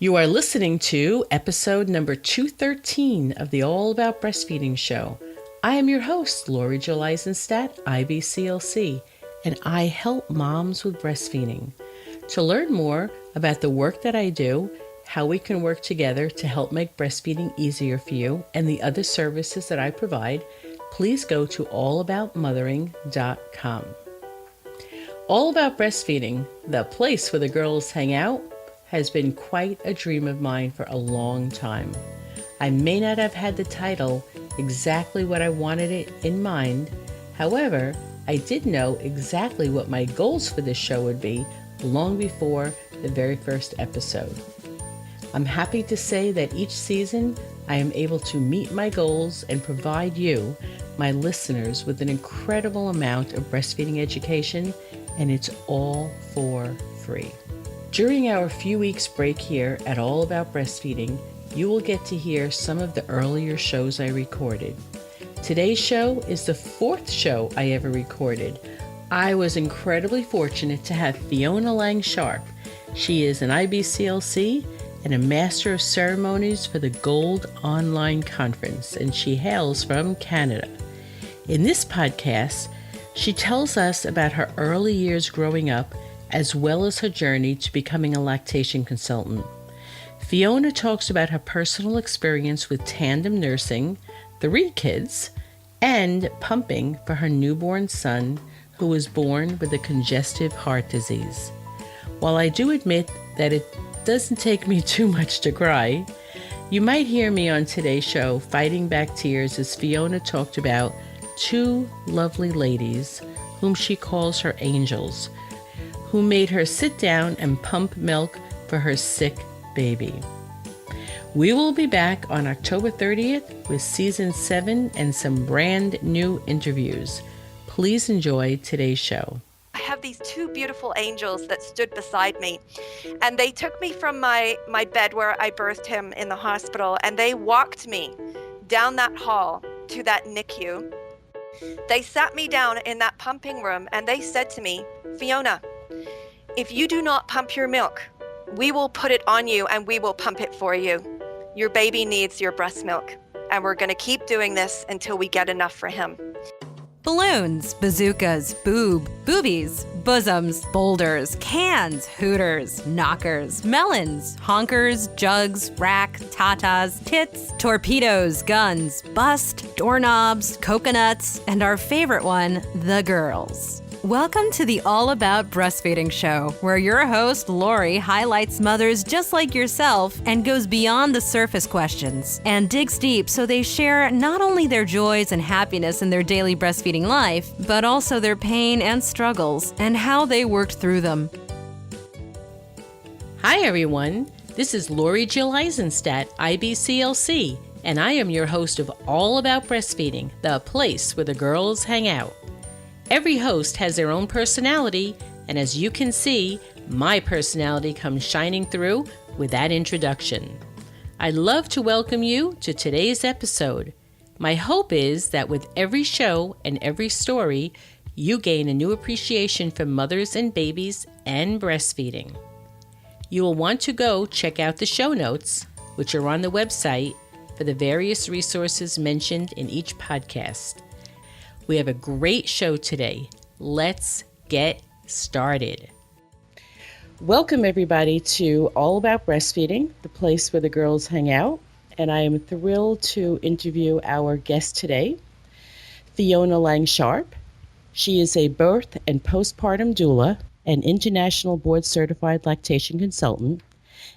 You are listening to episode number 213 of the All About Breastfeeding show. I am your host, Lori Jill Eisenstadt, IBCLC, and I help moms with breastfeeding. To learn more about the work that I do, how we can work together to help make breastfeeding easier for you, and the other services that I provide, please go to allaboutmothering.com. All About Breastfeeding, the place where the girls hang out, has been quite a dream of mine for a long time. I may not have had the title exactly what I wanted it in mind. However, I did know exactly what my goals for this show would be long before the very first episode. I'm happy to say that each season I am able to meet my goals and provide you, my listeners, with an incredible amount of breastfeeding education, and it's all for free. During our few weeks break here at All About Breastfeeding, you will get to hear some of the earlier shows I recorded. Today's show is the fourth show I ever recorded. I was incredibly fortunate to have Fiona Lange Sharpe. She is an IBCLC and a Master of Ceremonies for the Gold Online Conference, and she hails from Canada. In this podcast, she tells us about her early years growing up, as well as her journey to becoming a lactation consultant. Fiona talks about her personal experience with tandem nursing, 3 kids, and pumping for her newborn son, who was born with a congestive heart disease. While I do admit that it doesn't take me too much to cry, you might hear me on today's show fighting back tears as Fiona talked about 2 lovely ladies, whom she calls her angels, who made her sit down and pump milk for her sick baby. We will be back on October 30th with season 7 and some brand new interviews. Please enjoy today's show. I have these 2 beautiful angels that stood beside me, and they took me from my bed where I birthed him in the hospital, and they walked me down that hall to that NICU. They sat me down in that pumping room, and they said to me, "Fiona, if you do not pump your milk, we will put it on you and we will pump it for you. Your baby needs your breast milk, and we're going to keep doing this until we get enough for him." Balloons, bazookas, boobies, bosoms, boulders, cans, hooters, knockers, melons, honkers, jugs, rack, tatas, tits, torpedoes, guns, bust, doorknobs, coconuts, and our favorite one, the girls. Welcome to the All About Breastfeeding show, where your host, Lori, highlights mothers just like yourself and goes beyond the surface questions and digs deep so they share not only their joys and happiness in their daily breastfeeding life, but also their pain and struggles and how they worked through them. Hi everyone, this is Lori Jill Eisenstadt, IBCLC, and I am your host of All About Breastfeeding, the place where the girls hang out. Every host has their own personality, and as you can see, my personality comes shining through with that introduction. I'd love to welcome you to today's episode. My hope is that with every show and every story, you gain a new appreciation for mothers and babies and breastfeeding. You will want to go check out the show notes, which are on the website, for the various resources mentioned in each podcast. We have a great show today. Let's get started. Welcome everybody to All About Breastfeeding, the place where the girls hang out. And I am thrilled to interview our guest today, Fiona Lange Sharpe. She is a birth and postpartum doula and international board certified lactation consultant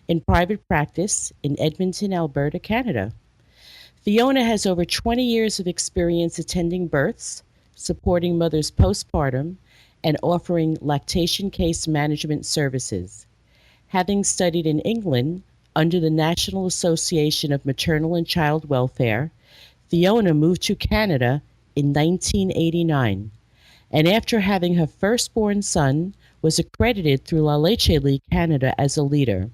in private practice in Edmonton, Alberta, Canada. Fiona has over 20 years of experience attending births, supporting mothers postpartum, and offering lactation case management services. Having studied in England under the National Association of Maternal and Child Welfare, Fiona moved to Canada in 1989, and after having her firstborn son, was accredited through Lange Canada as a leader,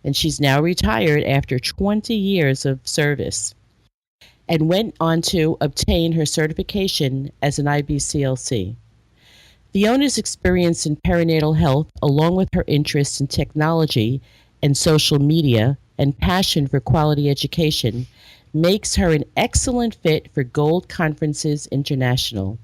and she's now retired after 20 years of service, and went on to obtain her certification as an IBCLC. Fiona's experience in perinatal health, along with her interest in technology and social media and passion for quality education makes her an excellent fit for Gold Conferences International.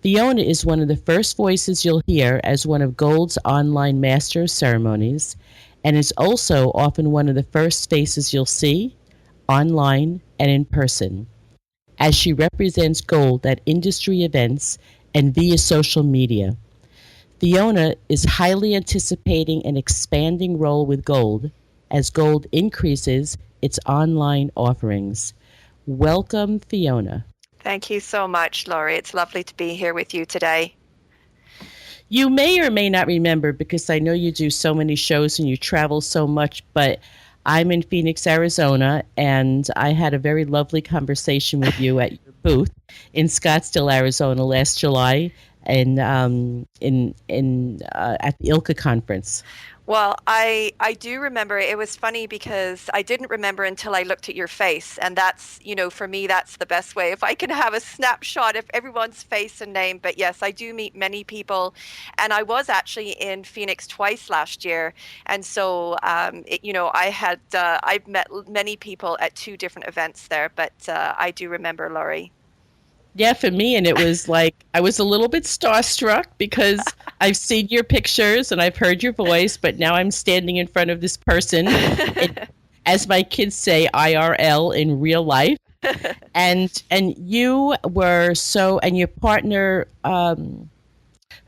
Fiona is one of the first voices you'll hear as one of Gold's online Master of Ceremonies, and is also often one of the first faces you'll see online and in person, as she represents Gold at industry events and via social media. Fiona is highly anticipating an expanding role with Gold as Gold increases its online offerings. Welcome, Fiona. Thank you so much, Laurie. It's lovely to be here with you today. You may or may not remember, because I know you do so many shows and you travel so much, but I'm in Phoenix, Arizona, and I had a very lovely conversation with you at your booth in Scottsdale, Arizona last July, and at the ILCA conference. Well, I do remember. It was funny because I didn't remember until I looked at your face. And that's, for me, that's the best way. If I can have a snapshot of everyone's face and name. But yes, I do meet many people. And I was actually in Phoenix twice last year. And so, I've met many people at two different events there. But I do remember, Laurie. Yeah, for me, and it was like I was a little bit starstruck because I've seen your pictures and I've heard your voice, but now I'm standing in front of this person, as my kids say, IRL, in real life. And you were and your partner,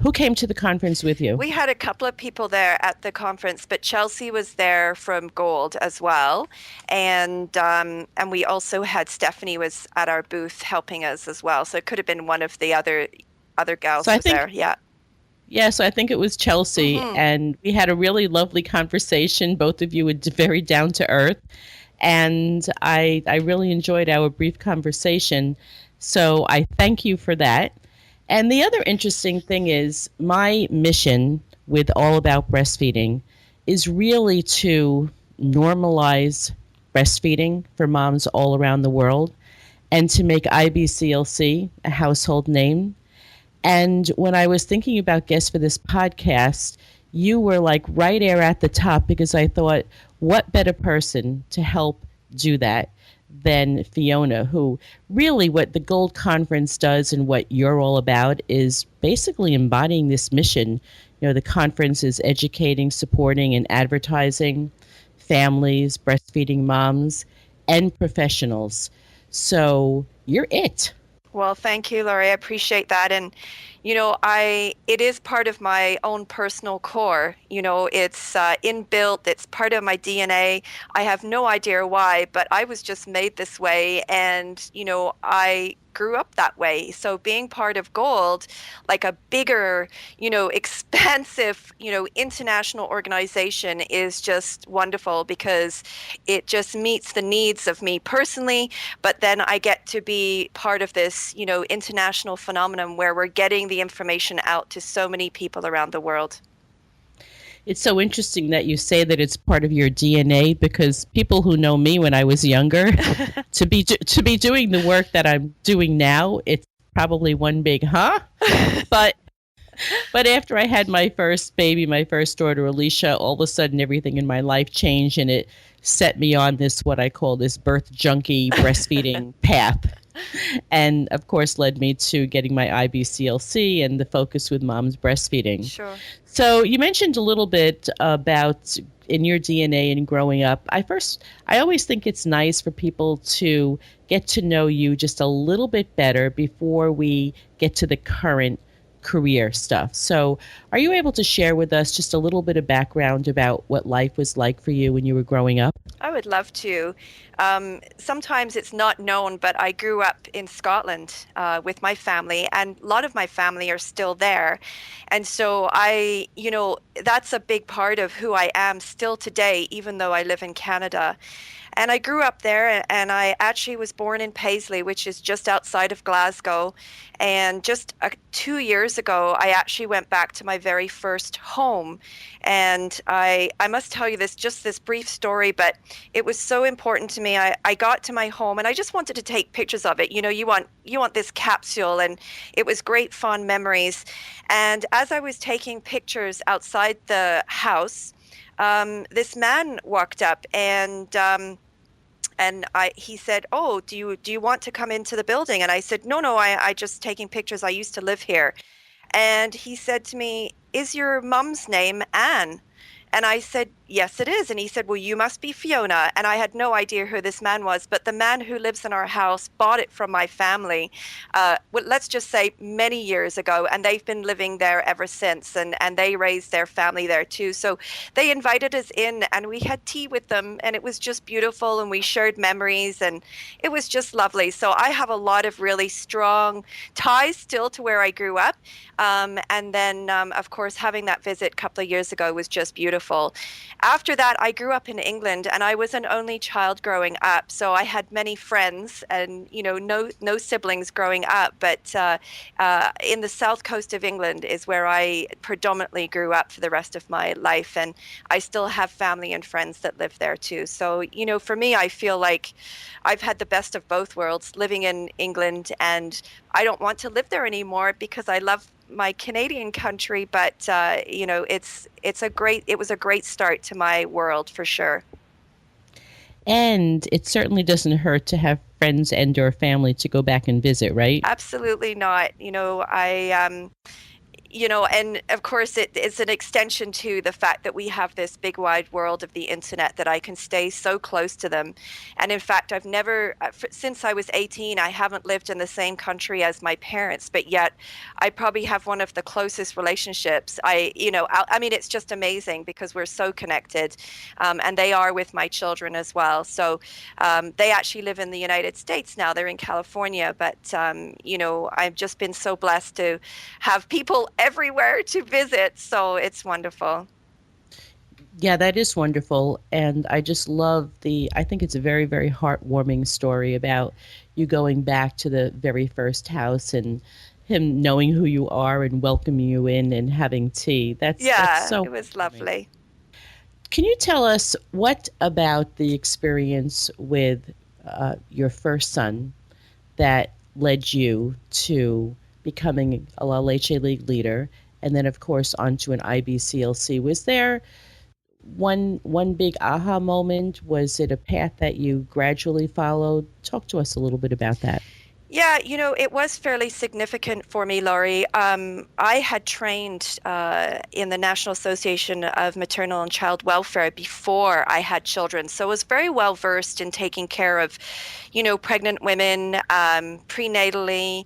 who came to the conference with you? We had a couple of people there at the conference, but Chelsea was there from Gold as well, and we also had Stephanie was at our booth helping us as well. So it could have been one of the other gals was there. Yeah. Yeah, so I think it was Chelsea, and we had a really lovely conversation. Both of you were very down to earth, and I really enjoyed our brief conversation. So I thank you for that. And the other interesting thing is my mission with All About Breastfeeding is really to normalize breastfeeding for moms all around the world and to make IBCLC a household name. And when I was thinking about guests for this podcast, you were like right there at the top, because I thought, what better person to help do that than Fiona, who really, what the Gold Conference does and what you're all about is basically embodying this mission. The conference is educating, supporting, and advertising families, breastfeeding moms, and professionals. So you're it. Well, thank you, Laurie. I appreciate that. And, it is part of my own personal core. It's inbuilt. It's part of my DNA. I have no idea why, but I was just made this way. And, I grew up that way. So being part of Gold, like a bigger, expansive, international organization is just wonderful, because it just meets the needs of me personally. But then I get to be part of this, international phenomenon where we're getting the information out to so many people around the world. It's so interesting that you say that it's part of your DNA, because people who know me when I was younger, to be doing the work that I'm doing now, it's probably one big But after I had my first baby, my first daughter Alicia, all of a sudden everything in my life changed, and it set me on this, what I call this birth junkie breastfeeding path. And of course led me to getting my IBCLC and the focus with moms breastfeeding. Sure. So you mentioned a little bit about in your DNA and growing up. I always think it's nice for people to get to know you just a little bit better before we get to the current career stuff. So are you able to share with us just a little bit of background about what life was like for you when you were growing up? I would love to. Sometimes it's not known, but I grew up in Scotland with my family, and a lot of my family are still there. And so that's a big part of who I am still today, even though I live in Canada. And I grew up there, and I actually was born in Paisley, which is just outside of Glasgow. And just 2 years ago, I actually went back to my very first home. And I must tell you this brief story, but it was so important to me. I got to my home, and I just wanted to take pictures of it. You want this capsule, and it was great, fond memories. And as I was taking pictures outside the house, this man walked up and he said, "Oh, do you want to come into the building?" And I said, "No, I just taking pictures. I used to live here." And he said to me, "Is your mom's name Anne?" And I said, "Yes, it is." And he said, "Well, you must be Fiona." And I had no idea who this man was, but the man who lives in our house bought it from my family, well, let's just say many years ago, and they've been living there ever since. And they raised their family there too. So they invited us in, and we had tea with them, and it was just beautiful, and we shared memories, and it was just lovely. So I have a lot of really strong ties still to where I grew up. And then, of course, having that visit a couple of years ago was just beautiful. After that, I grew up in England, and I was an only child growing up. So I had many friends and, no siblings growing up. But in the south coast of England is where I predominantly grew up for the rest of my life. And I still have family and friends that live there too. So, for me, I feel like I've had the best of both worlds living in England, and I don't want to live there anymore because I love my Canadian country, but it was a great start to my world for sure. And it certainly doesn't hurt to have friends and or family to go back and visit, right? Absolutely not. And of course, it's an extension to the fact that we have this big wide world of the internet that I can stay so close to them. And in fact, I've never, since I was 18, I haven't lived in the same country as my parents, but yet I probably have one of the closest relationships. I mean, it's just amazing because we're so connected, and they are with my children as well. So they actually live in the United States now. They're in California, but, I've just been so blessed to have people everywhere to visit. So it's wonderful. Yeah, that is wonderful. And I just love I think it's a very, very heartwarming story about you going back to the very first house and him knowing who you are and welcoming you in and having tea. That's Yeah, so it was heartwarming. lovely. Can you tell us what about the experience with your first son that led you to becoming a La Leche League leader, and then, of course, onto an IBCLC? Was there one big aha moment? Was it a path that you gradually followed? Talk to us a little bit about that. Yeah, it was fairly significant for me, Laurie. I had trained in the National Association of Maternal and Child Welfare before I had children. So I was very well versed in taking care of, pregnant women, prenatally,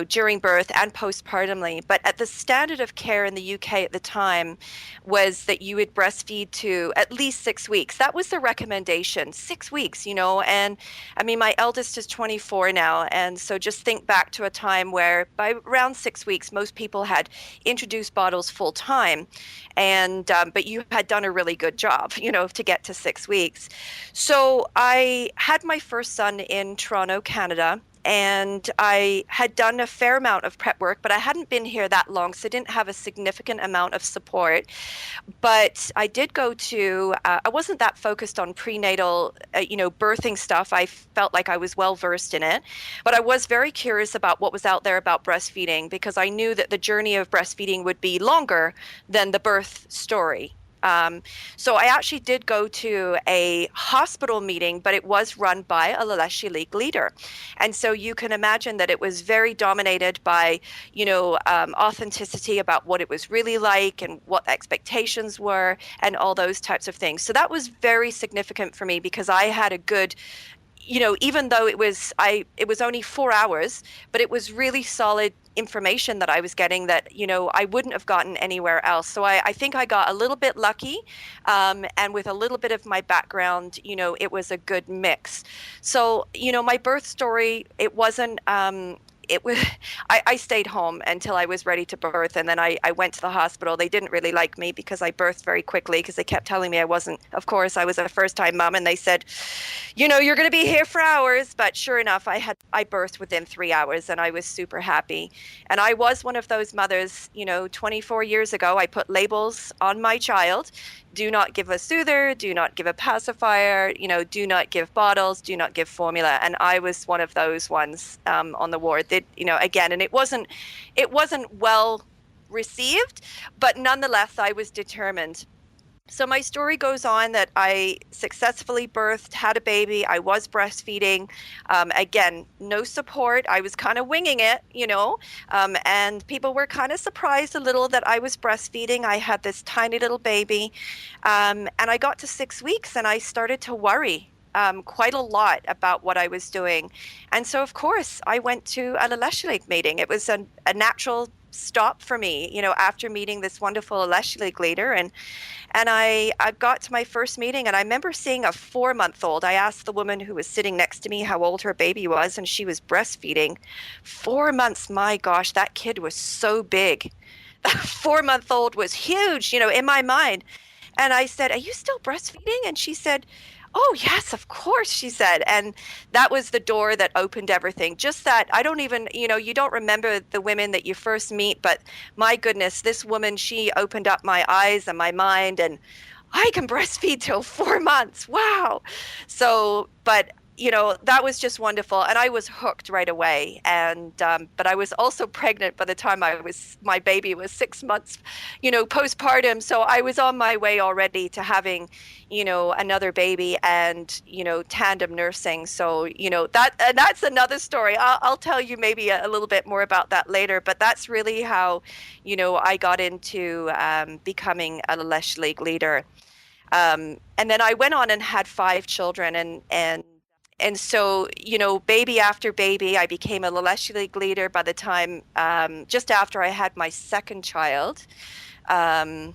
during birth and postpartumly. But at the standard of care in the UK at the time was that you would breastfeed to at least 6 weeks. That was the recommendation, 6 weeks, and I mean, my eldest is 24 now. And so just think back to a time where by around 6 weeks, most people had introduced bottles full time. And, but you had done a really good job, to get to 6 weeks. So I had my first son in Toronto, Canada. And I had done a fair amount of prep work, but I hadn't been here that long, so I didn't have a significant amount of support. But I did go to, I wasn't that focused on prenatal, birthing stuff. I felt like I was well versed in it. But I was very curious about what was out there about breastfeeding because I knew that the journey of breastfeeding would be longer than the birth story. So I actually did go to a hospital meeting, but it was run by a La Leche League leader. And so you can imagine that it was very dominated by, authenticity about what it was really like and what expectations were and all those types of things. So that was very significant for me because I had a good even though it was only 4 hours, but it was really solid information that I was getting that, I wouldn't have gotten anywhere else. So I think I got a little bit lucky. And with a little bit of my background, it was a good mix. So, my birth story, it wasn't, it was I stayed home until I was ready to birth, and then I went to the hospital. They didn't really like me because I birthed very quickly because they kept telling me I wasn't. Of course, I was a first-time mom, and they said, you're going to be here for hours. But sure enough, I birthed within 3 hours, and I was super happy. And I was one of those mothers. 24 years ago, I put labels on my child. Do not give a soother, do not give a pacifier, do not give bottles, do not give formula. And I was one of those ones on the ward that, again, and it wasn't well received, but nonetheless, I was determined. So my story goes on that I successfully birthed, had a baby. I was breastfeeding. Again, no support. I was kind of winging it, and people were kind of surprised a little that I was breastfeeding. I had this tiny little baby, and I got to 6 weeks and I started to worry quite a lot about what I was doing. And so, of course, I went to a Lange meeting. It was a natural stop for me, after meeting this wonderful Lange leader. And I got to my first meeting, and I remember seeing a 4-month-old. I asked the woman who was sitting next to me how old her baby was, and she was breastfeeding. 4 months, my gosh, that kid was so big. That 4-month-old was huge, in my mind. And I said, "Are you still breastfeeding?" And she said, "Oh, yes, of course," she said. And that was the door that opened everything. Just that I don't even, you don't remember the women that you first meet, but my goodness, this woman, she opened up my eyes and my mind, and I can breastfeed till 4 months. Wow. So, but that was just wonderful, and I was hooked right away. And but I was also pregnant by the time my baby was 6 months, postpartum. So I was on my way already to having, another baby and tandem nursing. So that's another story. I'll tell you maybe a little bit more about that later. But that's really how, I got into becoming a Lange leader. And then I went on and had 5 children, and so, baby after baby, I became a Lange leader by the time, just after I had my second child. And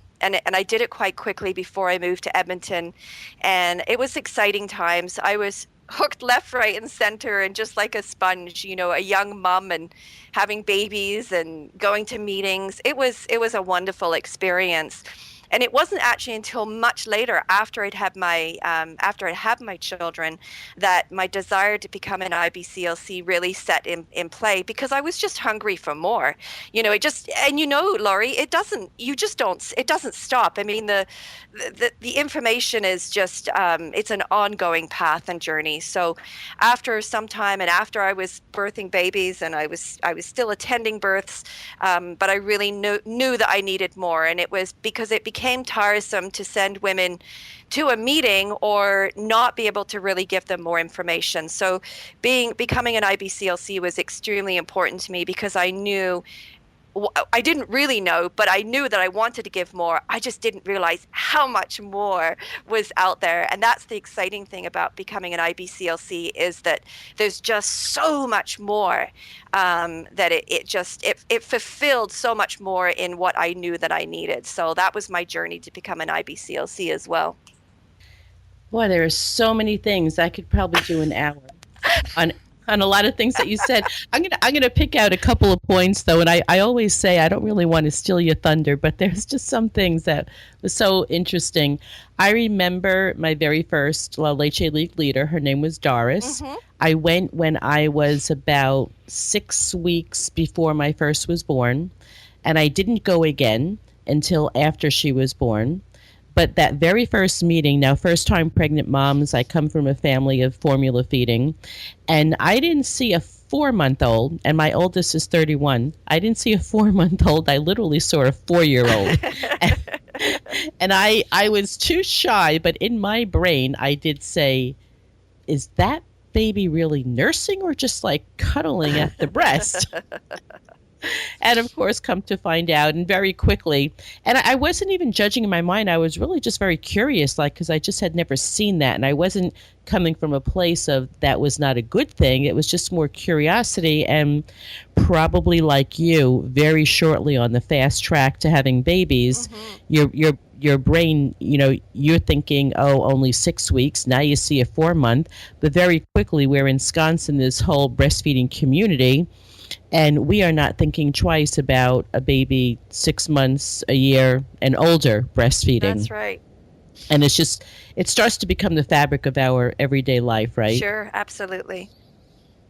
I did it quite quickly before I moved to Edmonton. And it was exciting times. I was hooked left, right, and center, and just like a sponge, a young mom and having babies and going to meetings. It was a wonderful experience. And it wasn't actually until much later, after I'd had my children, that my desire to become an IBCLC really set in play, because I was just hungry for more. Laurie, it doesn't stop. I mean, the information is just, it's an ongoing path and journey. So after some time, and after I was birthing babies, and I was still attending births, but I really knew that I needed more. And it was because it became tiresome to send women to a meeting or not be able to really give them more information. So becoming an IBCLC was extremely important to me, because I didn't really know, but I knew that I wanted to give more. I just didn't realize how much more was out there. And that's the exciting thing about becoming an IBCLC, is that there's just so much more, that it fulfilled so much more in what I knew that I needed. So that was my journey to become an IBCLC as well. Boy, there are so many things. I could probably do an hour on a lot of things that you said. I'm gonna pick out a couple of points though, and I always say I don't really want to steal your thunder, but there's just some things that was so interesting. I remember my very first Lange leader. Her name was Doris. Mm-hmm. I went when I was about 6 weeks before my first was born, and I didn't go again until after she was born. But that very first meeting, now first-time pregnant moms, I come from a family of formula feeding, and I didn't see a 4-month-old, and my oldest is 31. I didn't see a 4-month-old. I literally saw a 4-year-old. And I was too shy, but in my brain, I did say, is that baby really nursing or just like cuddling at the breast? And of course, come to find out, and very quickly, and I wasn't even judging in my mind. I was really just very curious, because I just had never seen that. And I wasn't coming from a place of that was not a good thing. It was just more curiosity, and probably like you, very shortly on the fast track to having babies, mm-hmm. Your brain, you're thinking, oh, only 6 weeks. Now you see a 4-month. But very quickly, we're ensconced in this whole breastfeeding community. And we are not thinking twice about a baby 6 months, a year, and older breastfeeding. That's right. And it starts to become the fabric of our everyday life, right? Sure, absolutely.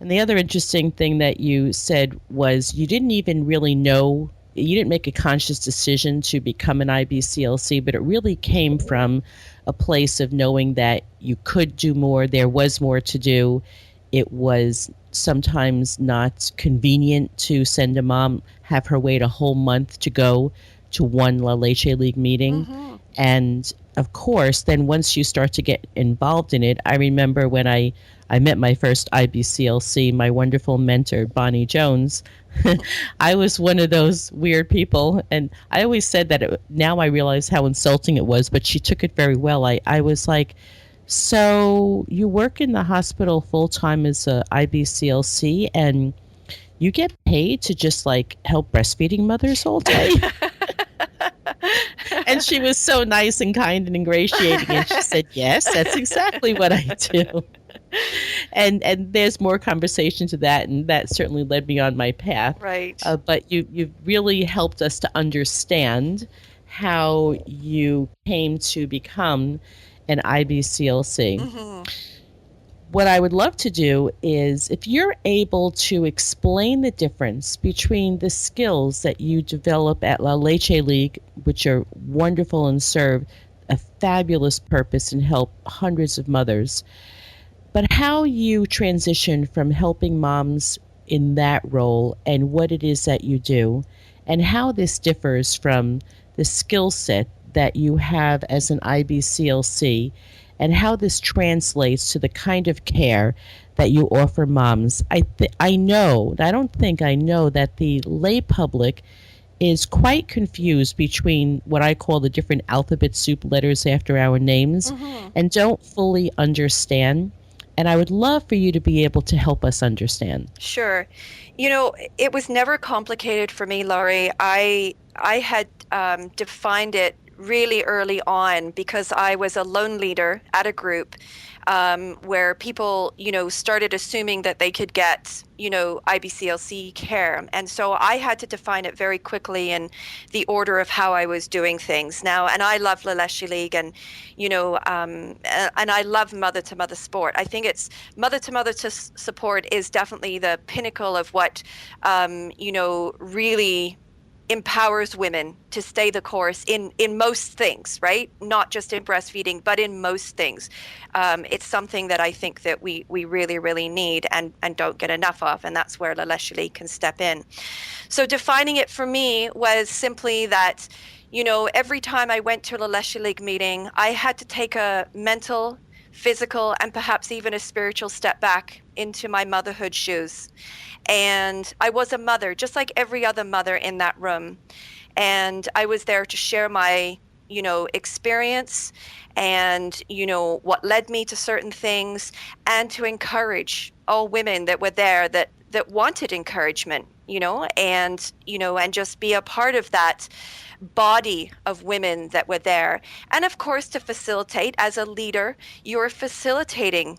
And the other interesting thing that you said was you didn't even really know, you didn't make a conscious decision to become an IBCLC, but it really came from a place of knowing that you could do more, there was more to do. It was sometimes not convenient to send a mom, have her wait a whole month to go to one La Leche League meeting. Mm-hmm. And of course, then once you start to get involved in it, I remember when I met my first IBCLC, my wonderful mentor, Bonnie Jones. I was one of those weird people. And I always said that now I realize how insulting it was, but she took it very well. I was like, so you work in the hospital full time as a IBCLC and you get paid to just like help breastfeeding mothers all day? And she was so nice and kind and ingratiating. And she said, yes, that's exactly what I do. And there's more conversation to that. And that certainly led me on my path. Right. But you've really helped us to understand how you came to become an IBCLC. Mm-hmm. What I would love to do is if you're able to explain the difference between the skills that you develop at La Leche League, which are wonderful and serve a fabulous purpose and help hundreds of mothers, but how you transition from helping moms in that role and what it is that you do, and how this differs from the skill set that you have as an IBCLC, and how this translates to the kind of care that you offer moms. I know that the lay public is quite confused between what I call the different alphabet soup letters after our names, and don't fully understand. And I would love for you to be able to help us understand. Sure. It was never complicated for me, Laurie. I had defined it really early on because I was a lone leader at a group where people, started assuming that they could get, IBCLC care. And so I had to define it very quickly in the order of how I was doing things now. And I love La Leche League and I love mother-to-mother sport. I think it's mother-to-mother support is definitely the pinnacle of what, really empowers women to stay the course in most things, right? Not just in breastfeeding, but in most things. It's something that I think that we really, really need and don't get enough of, and that's where La Leche League can step in. So defining it for me was simply that, every time I went to a La Leche League meeting, I had to take a mental, physical, and perhaps even a spiritual step back into my motherhood shoes. And I was a mother, just like every other mother in that room. And I was there to share my, experience and, what led me to certain things, and to encourage all women that were there that wanted encouragement, and just be a part of that body of women that were there. And of course, to facilitate as a leader, you're facilitating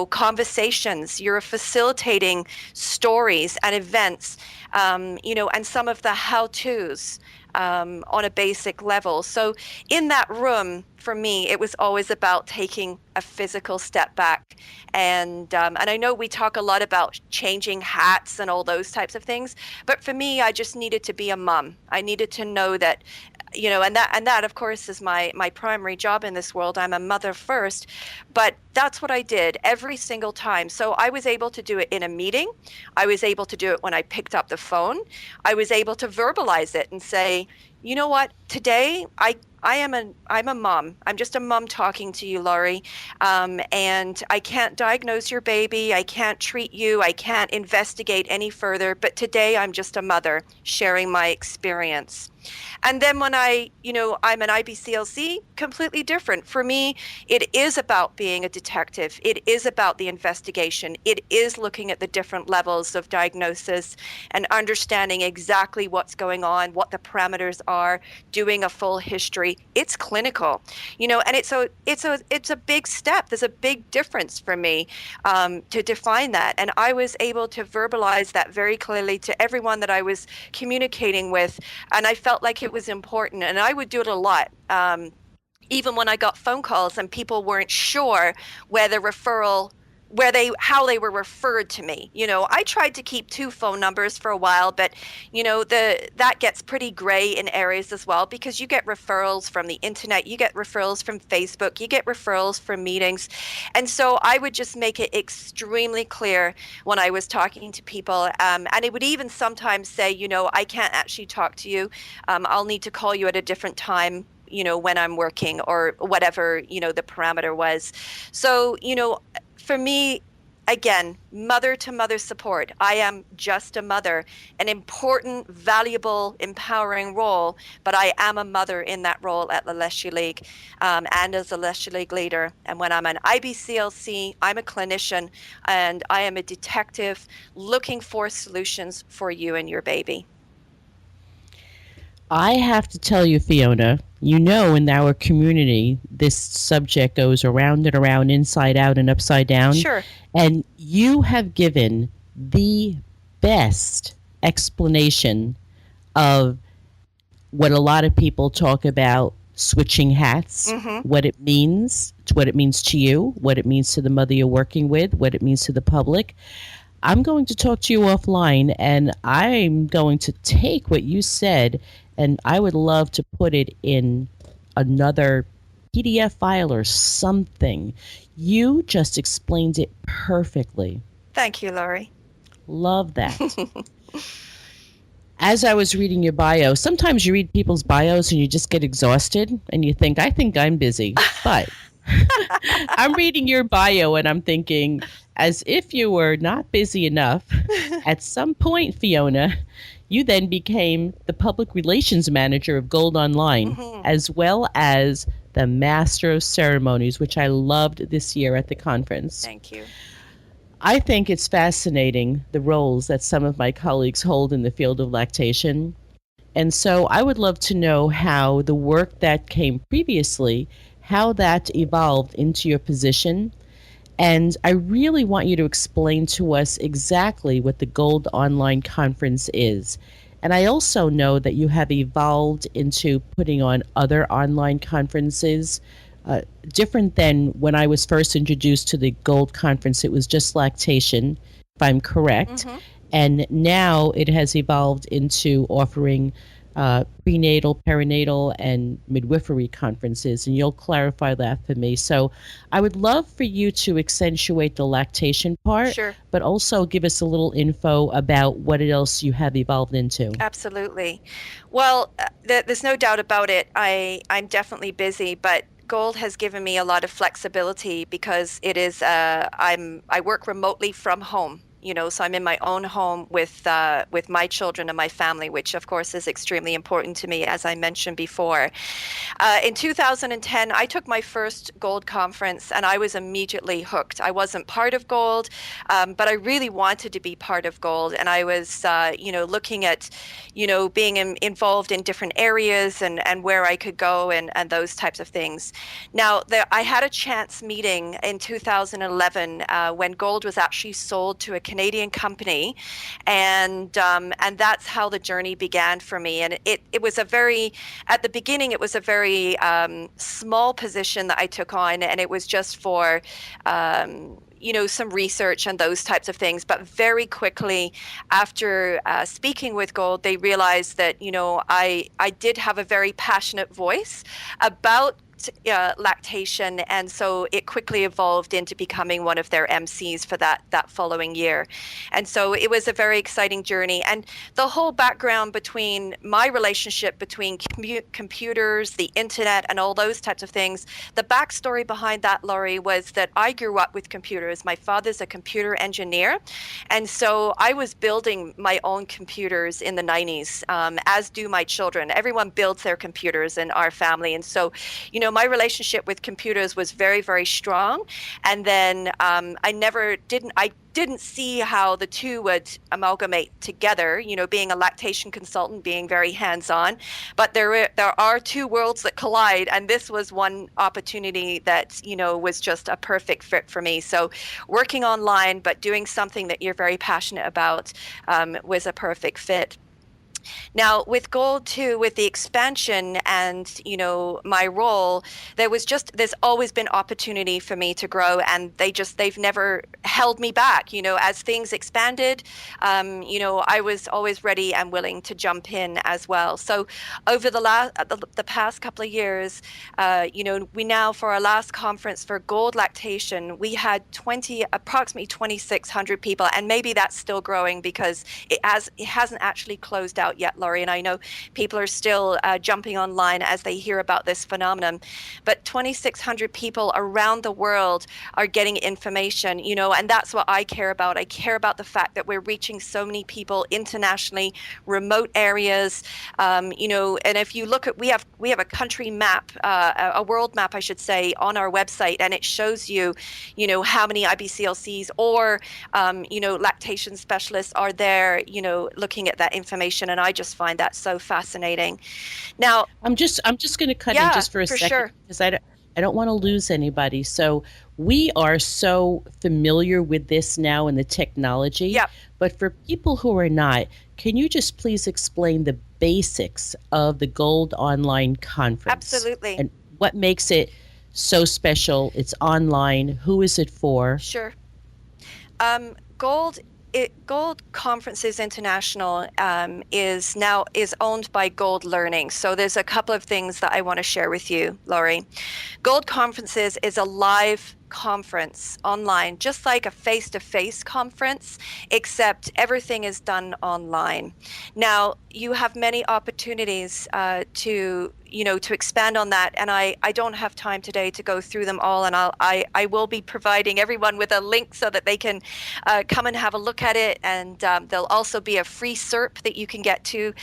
conversations, you're facilitating stories and events, and some of the how-tos on a basic level. So in that room, for me, it was always about taking a physical step back. And I know we talk a lot about changing hats and all those types of things, but for me, I just needed to be a mom. I needed to know that, and that of course is my primary job in this world. I'm a mother first, but that's what I did every single time. So I was able to do it in a meeting. I was able to do it when I picked up the phone. I was able to verbalize it and say, you know what, today I'm a mom. I'm just a mom talking to you, Laurie. And I can't diagnose your baby. I can't treat you. I can't investigate any further. But today I'm just a mother sharing my experience. And then when I'm an IBCLC, completely different. For me, it is about being a detective. It is about the investigation. It is looking at the different levels of diagnosis and understanding exactly what's going on, what the parameters are, doing a full history. It's clinical, and it's a big step. There's a big difference for me to define that. And I was able to verbalize that very clearly to everyone that I was communicating with. And I felt like it was important, and I would do it a lot. Even when I got phone calls and people weren't sure how they were referred to me. I tried to keep 2 phone numbers for a while, but that gets pretty gray in areas as well, because you get referrals from the internet, you get referrals from Facebook, you get referrals from meetings. And so I would just make it extremely clear when I was talking to people. And it would even sometimes say, I can't actually talk to you. I'll need to call you at a different time. when I'm working or whatever, the parameter was. So, for me, again, mother to mother support. I am just a mother, an important, valuable, empowering role, but I am a mother in that role at the Leche League, and as a Leche League leader. And when I'm an IBCLC, I'm a clinician and I am a detective looking for solutions for you and your baby. I have to tell you, Fiona, in our community, this subject goes around and around, inside out and upside down. Sure. And you have given the best explanation of what a lot of people talk about switching hats, what it means to you, what it means to the mother you're working with, what it means to the public. I'm going to talk to you offline, and I'm going to take what you said, and I would love to put it in another PDF file or something. You just explained it perfectly. Thank you, Laurie. Love that. As I was reading your bio, sometimes you read people's bios and you just get exhausted and you think, I think I'm busy. But I'm reading your bio and I'm thinking, as if you were not busy enough, at some point, Fiona, you then became the public relations manager of Gold Online, as well as the master of ceremonies, which I loved this year at the conference. Thank you. I think it's fascinating, the roles that some of my colleagues hold in the field of lactation. And so I would love to know how the work that came previously, how that evolved into your position. And I really want you to explain to us exactly what the Gold Online Conference is. And I also know that you have evolved into putting on other online conferences, different than when I was first introduced to the Gold Conference. It was just lactation, if I'm correct. And now it has evolved into offering prenatal, perinatal, and midwifery conferences, and you'll clarify that for me. So I would love for you to accentuate the lactation part, Sure. but also give us a little info about what else you have evolved into. Absolutely. Well, there's no doubt about it. I'm definitely busy, but Gold has given me a lot of flexibility because it is I work remotely from home. So I'm in my own home with my children and my family, which of course is extremely important to me, as I mentioned before. In 2010, I took my first Gold conference and I was immediately hooked. I wasn't part of Gold, but I really wanted to be part of Gold. And I was, looking at, being involved in different areas and where I could go and those types of things. Now, I had a chance meeting in 2011 when Gold was actually sold to a Canadian company, and that's how the journey began for me. And it was at the beginning, it was a very small position that I took on, and it was just for some research and those types of things. But very quickly after speaking with Gold, they realized that I did have a very passionate voice about lactation, and so it quickly evolved into becoming one of their MCs for that following year. And so it was a very exciting journey, and the whole background between my relationship between computers, the internet, and all those types of things, the backstory behind that, Laurie, was that I grew up with computers. My father's a computer engineer, and so I was building my own computers in the 90s, as do my children. Everyone builds their computers in our family, and so my relationship with computers was very, very strong. And then I didn't see how the two would amalgamate together, being a lactation consultant, being very hands-on. But there are two worlds that collide, and this was one opportunity that, was just a perfect fit for me. So working online, but doing something that you're very passionate about, was a perfect fit. Now, with Gold too, with the expansion and, my role, there's always been opportunity for me to grow, and they've never held me back. As things expanded, I was always ready and willing to jump in as well. So over the past couple of years, we now, for our last conference for Gold Lactation, we had approximately 2,600 people, and maybe that's still growing because it hasn't actually closed out out yet, Laurie, and I know people are still jumping online as they hear about this phenomenon. But 2,600 people around the world are getting information, and that's what I care about. I care about the fact that we're reaching so many people internationally, remote areas, and if you look at, we have a country map, a world map, I should say, on our website, and it shows you, how many IBCLCs or, lactation specialists are there, looking at that information, and I just find that so fascinating. Now, I'm just going to cut in yeah, just for a for second sure. because I don't want to lose anybody. So we are so familiar with this now and the technology, Yep. but for people who are not, can you just please explain the basics of the Gold Online Conference Absolutely. and what makes it so special? It's online. Who is it for? Sure. Gold Conferences International is owned by Gold Learning. So there's a couple of things that I want to share with you, Laurie. Gold Conferences is a live conference online, just like a face-to-face conference, except everything is done online. Now, you have many opportunities to expand on that, and I don't have time today to go through them all, and I will be providing everyone with a link so that they can come and have a look at it, and there'll also be a free Cerp that you can get to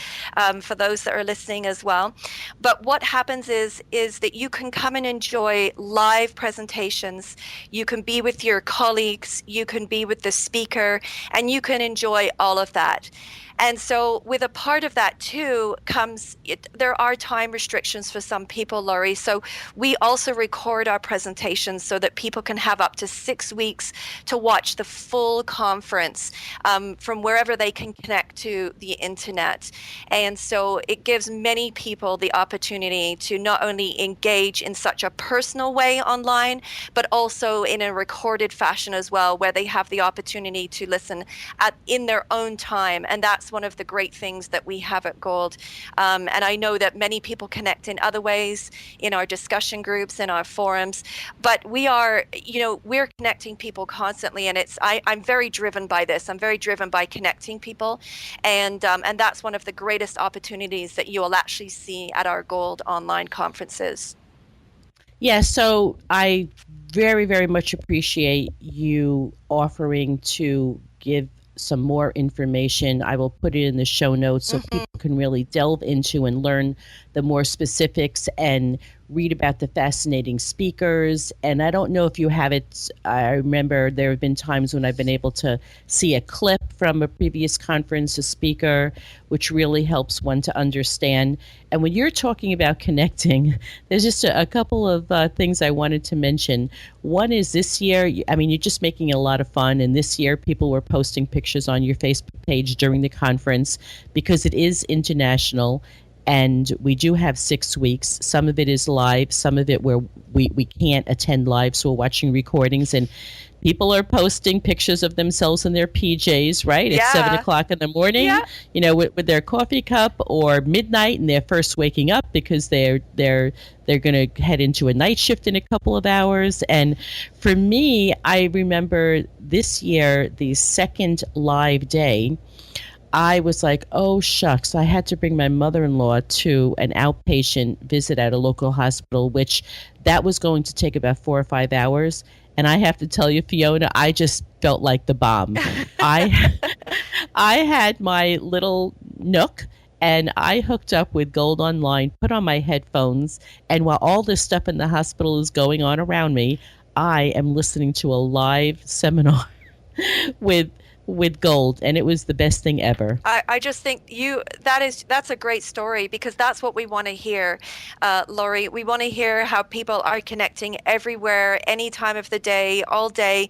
for those that are listening as well. But what happens is that you can come and enjoy live presentations. You can be with your colleagues, you can be with the speaker, and you can enjoy all of that. And so with a part of that too there are time restrictions for some people, Laurie. So we also record our presentations so that people can have up to 6 weeks to watch the full conference from wherever they can connect to the internet. And so it gives many people the opportunity to not only engage in such a personal way online, but also in a recorded fashion as well, where they have the opportunity to listen in their own time. And that's one of the great things that we have at Gold. And I know that many people connect in other ways, in our discussion groups, in our forums, but we're connecting people constantly. And I'm very driven by this. I'm very driven by connecting people. And that's one of the greatest opportunities that you will actually see at our Gold online conferences. Yeah, so I very, very much appreciate you offering to give some more information. I will put it in the show notes so people can really delve into and learn the more specifics and read about the fascinating speakers. And I don't know if you have it. I remember there have been times when I've been able to see a clip from a previous conference, a speaker, which really helps one to understand. And when you're talking about connecting, there's just a couple of things I wanted to mention. One is this year, I mean, you're just making a lot of fun. And this year, people were posting pictures on your Facebook page during the conference because it is international. And we do have 6 weeks. Some of it is live, some of it where we can't attend live, so we're watching recordings. And people are posting pictures of themselves in their PJs, right? Yeah. At 7 o'clock in the morning, with their coffee cup, or midnight, and they're first waking up because they're going to head into a night shift in a couple of hours. And for me, I remember this year, the second live day, I was like, oh, shucks, I had to bring my mother-in-law to an outpatient visit at a local hospital, which that was going to take about 4 or 5 hours. And I have to tell you, Fiona, I just felt like the bomb. I had my little Nook, and I hooked up with Gold Online, put on my headphones, and while all this stuff in the hospital is going on around me, I am listening to a live seminar with Gold, and it was the best thing ever. I just think that's a great story, because that's what we want to hear, Laurie. We want to hear how people are connecting everywhere, any time of the day, all day,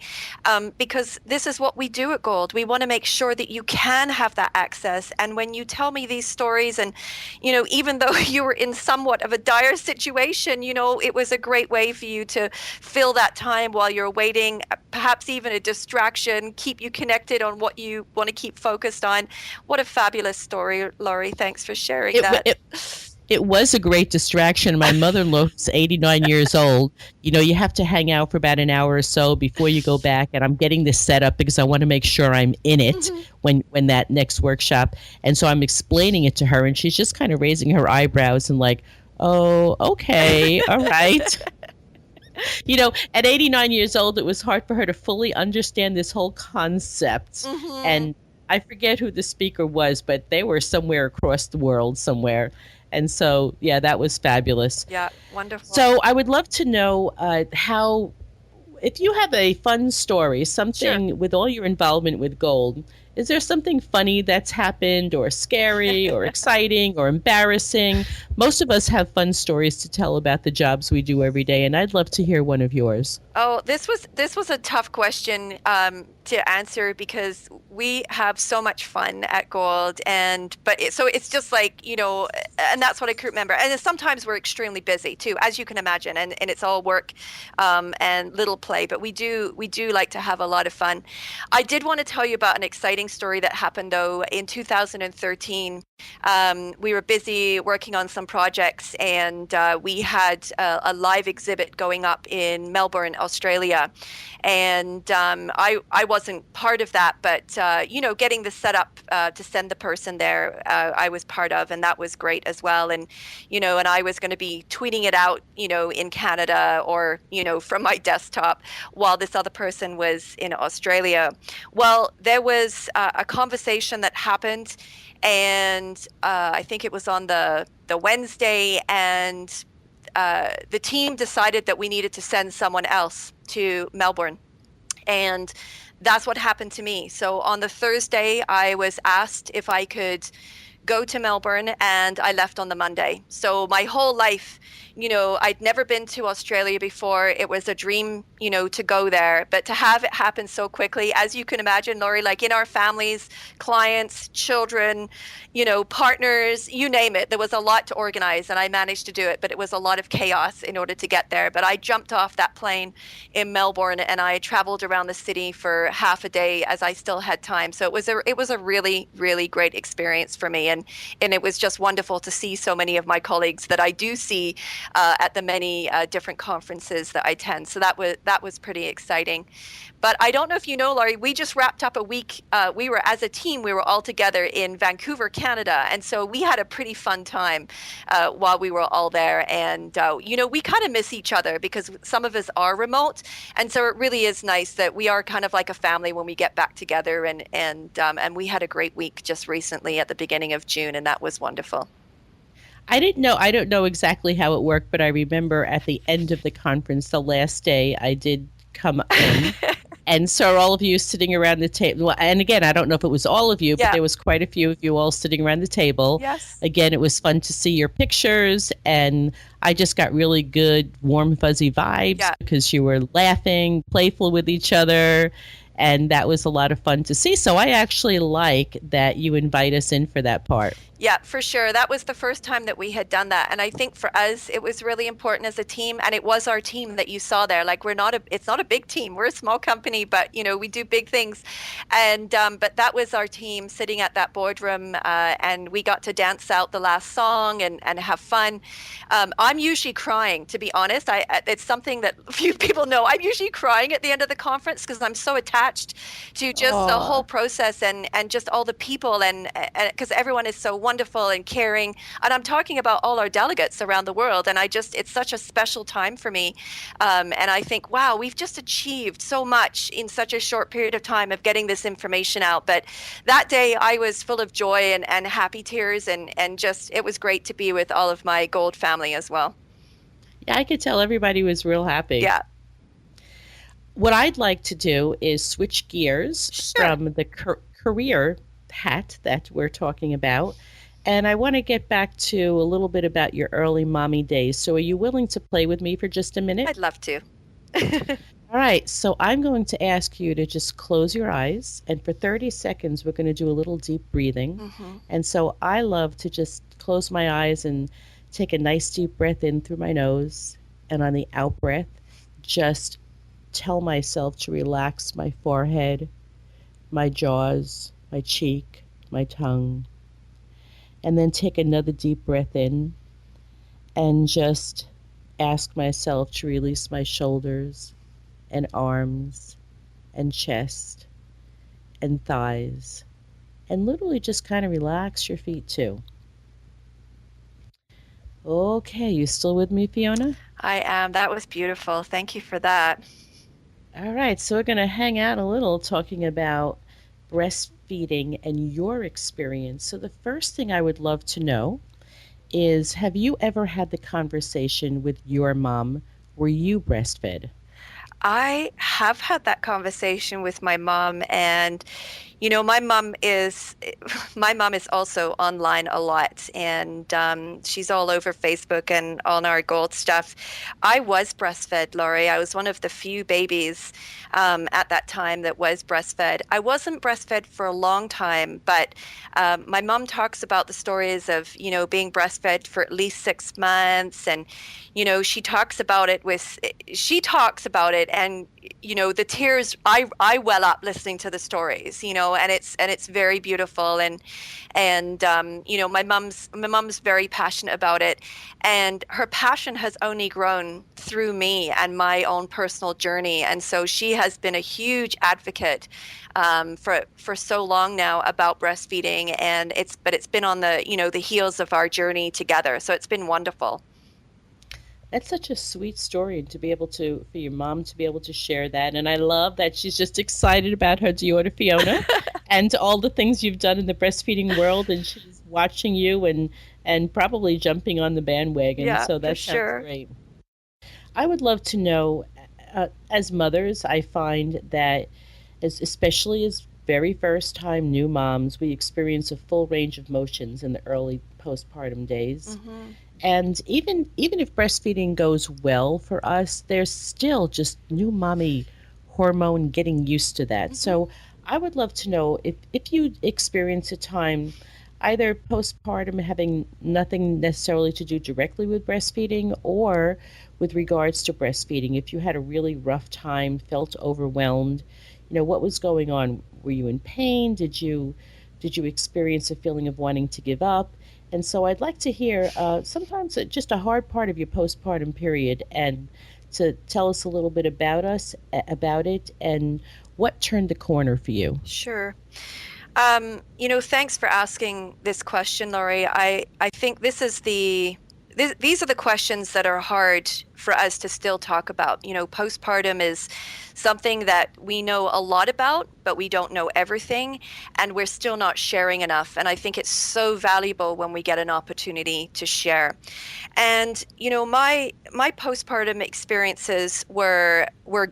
because this is what we do at Gold. We want to make sure that you can have that access. And when you tell me these stories, and even though you were in somewhat of a dire situation, it was a great way for you to fill that time while you're waiting, perhaps even a distraction, keep you connected on what you want to keep focused on. What a fabulous story, Laurie. Thanks for sharing that. It was a great distraction. My mother-in-law's 89 years old. You know, you have to hang out for about an hour or so before you go back. And I'm getting this set up because I want to make sure I'm in it when that next workshop. And so I'm explaining it to her, and she's just kind of raising her eyebrows and like, oh, okay, all right. You know, at 89 years old, it was hard for her to fully understand this whole concept. And I forget who the speaker was, but they were somewhere across the world somewhere. And so, yeah, that was fabulous. Yeah, wonderful. So I would love to know how, if you have a fun story, something with all your involvement with Gold, is there something funny that's happened or scary or exciting or embarrassing? Most of us have fun stories to tell about the jobs we do every day, and I'd love to hear one of yours. Oh, this was a tough question to answer because we have so much fun at Gold, so it's just like, you know, and that's what I could remember. And sometimes we're extremely busy too, as you can imagine, and it's all work and little play, but we do like to have a lot of fun. I did want to tell you about an exciting story that happened though in 2013. We were busy working on some projects, and we had a live exhibit going up in Melbourne, Australia. And I wasn't part of that, but you know, getting the setup to send the person there, I was part of, and that was great as well. And you know, and I was going to be tweeting it out, you know, in Canada or, you know, from my desktop while this other person was in Australia. Well, there was a conversation that happened, and I think it was on the Wednesday, and the team decided that we needed to send someone else to Melbourne. And that's what happened to me. So on the Thursday, I was asked if I could go to Melbourne, and I left on the Monday. So my whole life, you know, I'd never been to Australia before. It was a dream, you know, to go there, but to have it happen so quickly, as you can imagine, Laurie, like in our families, clients, children, you know, partners, you name it, there was a lot to organize, and I managed to do it, but it was a lot of chaos in order to get there. But I jumped off that plane in Melbourne, and I traveled around the city for half a day as I still had time. So it was a really, really great experience for me. And it was just wonderful to see so many of my colleagues that I do see at the many different conferences that I attend. So that was pretty exciting. But I don't know if you know, Laurie, we just wrapped up a week. We were, as a team, we were all together in Vancouver, Canada. And so we had a pretty fun time while we were all there. And, you know, we kind of miss each other because some of us are remote. And so it really is nice that we are kind of like a family when we get back together. And we had a great week just recently at the beginning of June, and that was wonderful. I don't know exactly how it worked, but I remember at the end of the conference, the last day, I did come in and saw all of you sitting around the table. And again, I don't know if it was all of you, but there was quite a few of you all sitting around the table. Yes. Again, it was fun to see your pictures, and I just got really good, warm, fuzzy vibes because you were laughing, playful with each other. And that was a lot of fun to see. So I actually like that you invite us in for that part. Yeah, for sure. That was the first time that we had done that. And I think for us, it was really important as a team. And it was our team that you saw there. Like, it's not a big team. We're a small company, but, you know, we do big things. And, but that was our team sitting at that boardroom. And we got to dance out the last song and have fun. I'm usually crying, to be honest. It's something that few people know. I'm usually crying at the end of the conference because I'm so attached to just the whole process and just all the people, and because everyone is so wonderful and caring. And I'm talking about all our delegates around the world. And it's such a special time for me. And I think, wow, we've just achieved so much in such a short period of time of getting this information out. But that day I was full of joy and happy tears, and just, it was great to be with all of my Gold family as well. Yeah, I could tell everybody was real happy. Yeah. What I'd like to do is switch gears from the career hat that we're talking about. And I want to get back to a little bit about your early mommy days. So are you willing to play with me for just a minute? I'd love to. All right. So I'm going to ask you to just close your eyes. And for 30 seconds, we're going to do a little deep breathing. Mm-hmm. And so I love to just close my eyes and take a nice deep breath in through my nose. And on the out breath, just tell myself to relax my forehead, my jaws, my cheek, my tongue. And then take another deep breath in and just ask myself to release my shoulders and arms and chest and thighs and literally just kind of relax your feet too. Okay, you still with me, Fiona? I am. That was beautiful. Thank you for that. All right, so we're going to hang out a little talking about breastfeeding and your experience. So, the first thing I would love to know is, have you ever had the conversation with your mom where you breastfed? I have had that conversation with my mom, and my mom is my mom is also online a lot, and she's all over Facebook and on our gold stuff. I was breastfed, Laurie. I was one of the few babies at that time that was breastfed. I wasn't breastfed for a long time, but my mom talks about the stories of being breastfed for at least 6 months, and she talks about it, and the tears, I well up listening to the stories, and it's very beautiful, and my mom's very passionate about it, and her passion has only grown through me and my own personal journey, and so she has been a huge advocate for so long now about breastfeeding, and it's been on the heels of our journey together, so it's been wonderful. That's such a sweet story to be able to, for your mom to be able to share that. And I love that she's just excited about her daughter, Fiona, and all the things you've done in the breastfeeding world. And she's watching you and probably jumping on the bandwagon. Yeah, So for that sounds sure. great. I would love to know, as mothers, I find that, especially as very first time new moms, we experience a full range of emotions in the early postpartum days. Hmm. And even if breastfeeding goes well for us, there's still just new mommy hormone getting used to that. Hmm. So I would love to know if you experience a time either postpartum having nothing necessarily to do directly with breastfeeding or with regards to breastfeeding, if you had a really rough time, felt overwhelmed, what was going on? Were you in pain? Did you experience a feeling of wanting to give up? And so I'd like to hear sometimes just a hard part of your postpartum period and to tell us a little bit about it, and what turned the corner for you. Sure. Thanks for asking this question, Laurie. I think these are the questions that are hard for us to still talk about. Postpartum is something that we know a lot about, but we don't know everything, and we're still not sharing enough. And I think it's so valuable when we get an opportunity to share. And my postpartum experiences were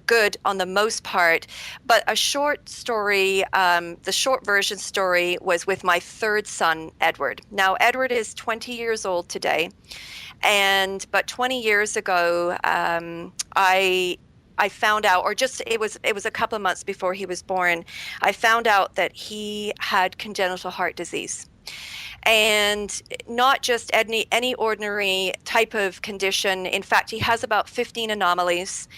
good on the most part, but a short story, the short version story was with my third son, Edward. Now, Edward is 20 years old today, but 20 years ago, I found out, or just it was a couple of months before he was born, I found out that he had congenital heart disease, and not just any ordinary type of condition. In fact, he has about 15 anomalies.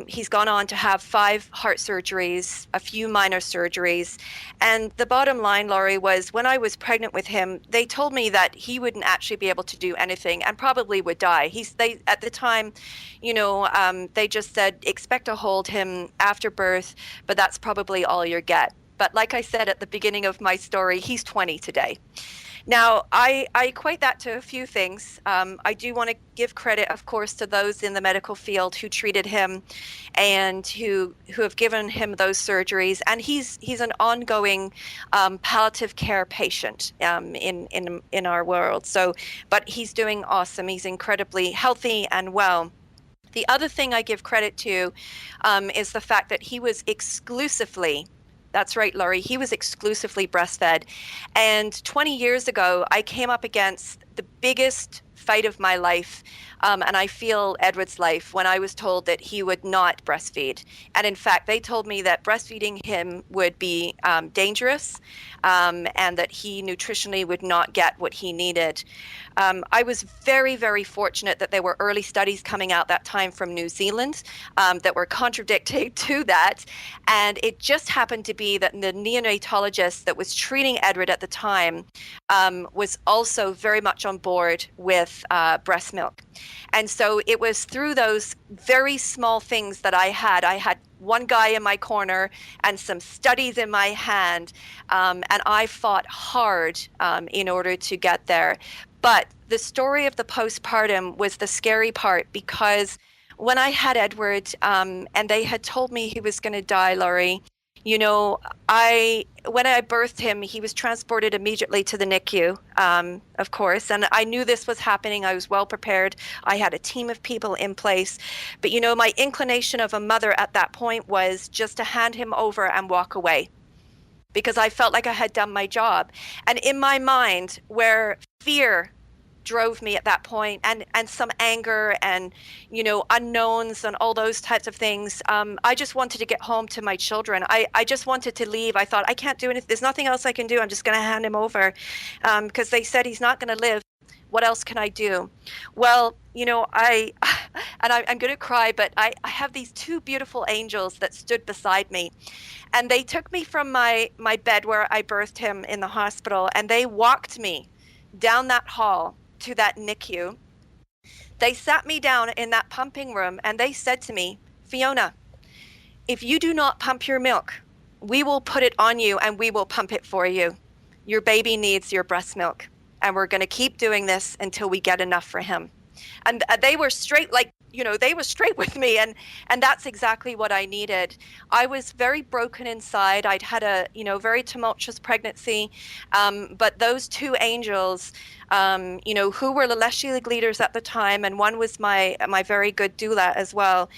He's gone on to have 5 heart surgeries, a few minor surgeries. And the bottom line, Laurie, was when I was pregnant with him, they told me that he wouldn't actually be able to do anything and probably would die. They at the time, they just said, expect to hold him after birth, but that's probably all you get. But like I said at the beginning of my story, he's 20 today. Now, I equate that to a few things. I do want to give credit, of course, to those in the medical field who treated him and who have given him those surgeries. And he's an ongoing palliative care patient in our world. So, but he's doing awesome. He's incredibly healthy and well. The other thing I give credit to is the fact that he was exclusively, that's right, Laurie, he was exclusively breastfed. And 20 years ago, I came up against the biggest fight of my life. And I feel Edward's life when I was told that he would not breastfeed. And in fact, they told me that breastfeeding him would be dangerous, and that he nutritionally would not get what he needed. I was very, very fortunate that there were early studies coming out that time from New Zealand that were contradicting to that. And it just happened to be that the neonatologist that was treating Edward at the time was also very much on board with breast milk. And so it was through those very small things that I had one guy in my corner and some studies in my hand, and I fought hard in order to get there. But the story of the postpartum was the scary part, because when I had Edward, and they had told me he was going to die, Laurie, you know, when I birthed him, he was transported immediately to the NICU, of course, and I knew this was happening. I was well prepared. I had a team of people in place. But, you know, my inclination of a mother at that point was just to hand him over and walk away, because I felt like I had done my job. And in my mind, where fear drove me at that point, and some anger and, you know, unknowns and all those types of things, I just wanted to get home to my children. I just wanted to leave. I thought, I can't do anything. There's nothing else I can do. I'm just going to hand him over, because they said he's not going to live. What else can I do? Well, you know, I'm going to cry, but I have these two beautiful angels that stood beside me, and they took me from my bed where I birthed him in the hospital, and they walked me down that hall to that NICU. They sat me down in that pumping room, and they said to me, Fiona, if you do not pump your milk, we will put it on you and we will pump it for you. Your baby needs your breast milk, and we're going to keep doing this until we get enough for him. And they were straight, like, you know, they were straight with me, and that's exactly what I needed. I was very broken inside. I'd had a, you know, very tumultuous pregnancy, but those two angels, you know, who were celestial leaders at the time, and one was my very good doula as well.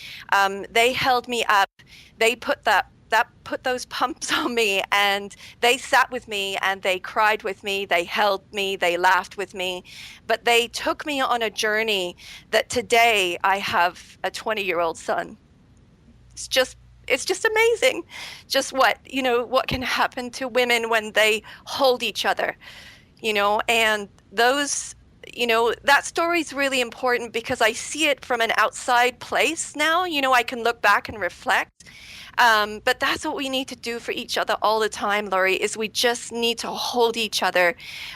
They held me up. They put those pumps on me, and they sat with me, and they cried with me, they held me, they laughed with me, but they took me on a journey that today I have a 20-year-old son. It's just amazing, just what can happen to women when they hold each other, you know. And those, you know, that story is really important because I see it from an outside place now. You know, I can look back and reflect. But that's what we need to do for each other all the time, Laurie, is we just need to hold each other,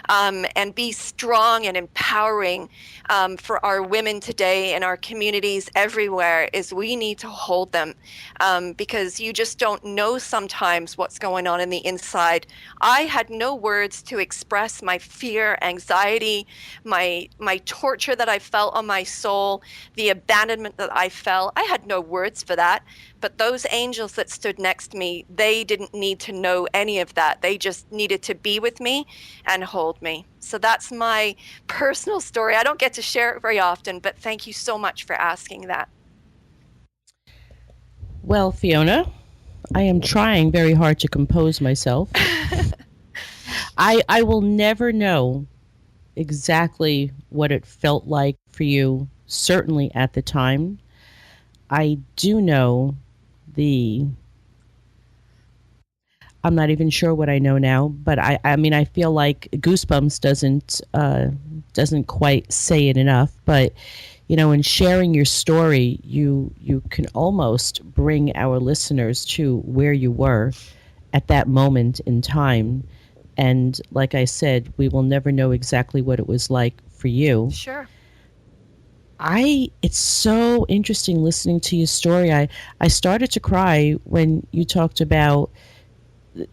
and be strong and empowering for our women today and our communities everywhere. Is we need to hold them, because you just don't know sometimes what's going on in the inside. I had no words to express my fear, anxiety, my torture that I felt on my soul, the abandonment that I felt. I had no words for that. But those angels that stood next to me, they didn't need to know any of that. They just needed to be with me and hold me. So that's my personal story. I don't get to share it very often, but thank you so much for asking that. Well, Fiona, I am trying very hard to compose myself. I will never know exactly what it felt like for you, certainly at the time. I do know I'm not even sure what I know now, but I mean, I feel like Goosebumps doesn't quite say it enough. But, you know, in sharing your story, you can almost bring our listeners to where you were at that moment in time. And like I said, we will never know exactly what it was like for you. Sure. It's so interesting listening to your story. I started to cry when you talked about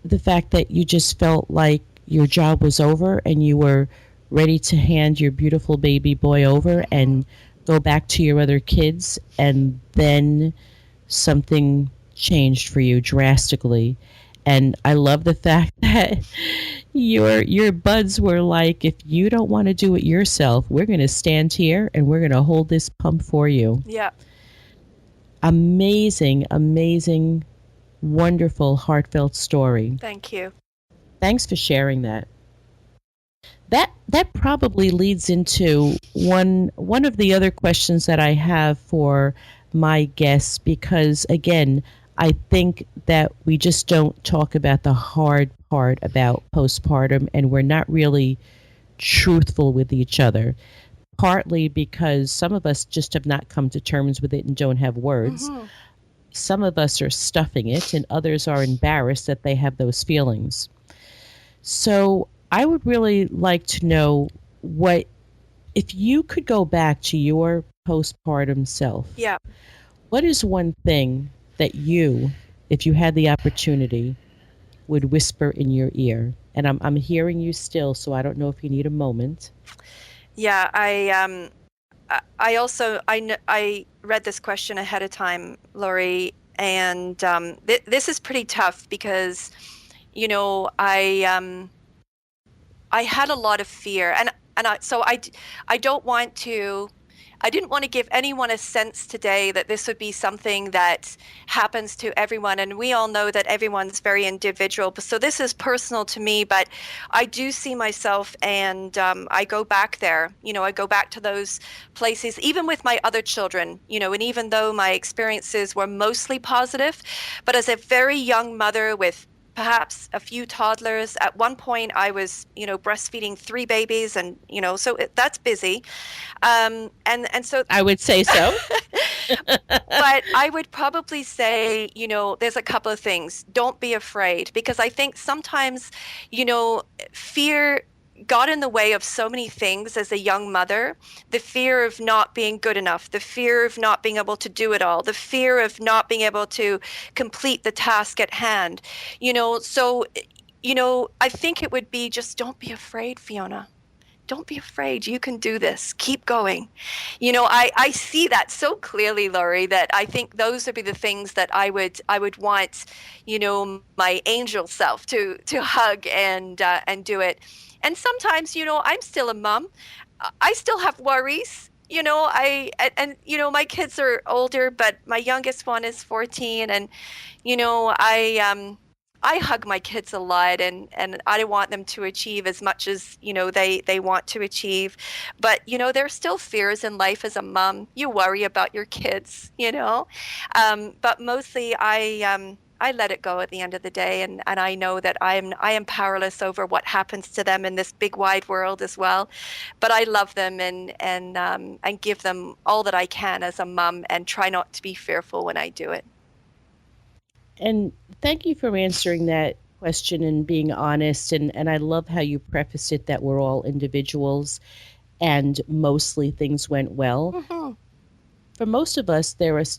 the fact that you just felt like your job was over and you were ready to hand your beautiful baby boy over and go back to your other kids, and then something changed for you drastically. And I love the fact that your buds were like, if you don't want to do it yourself, we're going to stand here and we're going to hold this pump for you. Yeah. Amazing, amazing, wonderful, heartfelt story. Thank you. Thanks for sharing that. That probably leads into one of the other questions that I have for my guests, because again, I think that we just don't talk about the hard part about postpartum, and we're not really truthful with each other. Partly because some of us just have not come to terms with it and don't have words. Hmm. Some of us are stuffing it, and others are embarrassed that they have those feelings. So I would really like to know, what if you could go back to your postpartum self, Yeah. what is one thing that you, if you had the opportunity, would whisper in your ear? And I'm hearing you still, so I don't know if you need a moment. Yeah, I also I read this question ahead of time, Lori, and this is pretty tough because, I had a lot of fear, and I don't want to. I didn't want to give anyone a sense today that this would be something that happens to everyone. And we all know that everyone's very individual. So this is personal to me, but I do see myself, and I go back there. I go back to those places, even with my other children, and even though my experiences were mostly positive, but as a very young mother with perhaps a few toddlers. At one point, I was, breastfeeding 3 babies, and so that's busy. And so, I would say so. but I would probably say, there's a couple of things. Don't be afraid, because I think sometimes, fear got in the way of so many things as a young mother. The fear of not being good enough, the fear of not being able to do it all, the fear of not being able to complete the task at hand. So, I think it would be just, don't be afraid, Fiona. Don't be afraid. You can do this. Keep going. I see that so clearly, Laurie, that I think those would be the things that I would want, my angel self to hug and do it. And sometimes, I'm still a mom. I still have worries. My kids are older, but my youngest one is 14, and I hug my kids a lot, and I want them to achieve as much as, they want to achieve. But, there's still fears in life as a mom. You worry about your kids. But mostly I let it go at the end of the day, and I know that I am powerless over what happens to them in this big wide world as well. But I love them, and give them all that I can as a mom, and try not to be fearful when I do it. And thank you for answering that question and being honest. And I love how you preface it that we're all individuals and mostly things went well. Hmm. For most of us,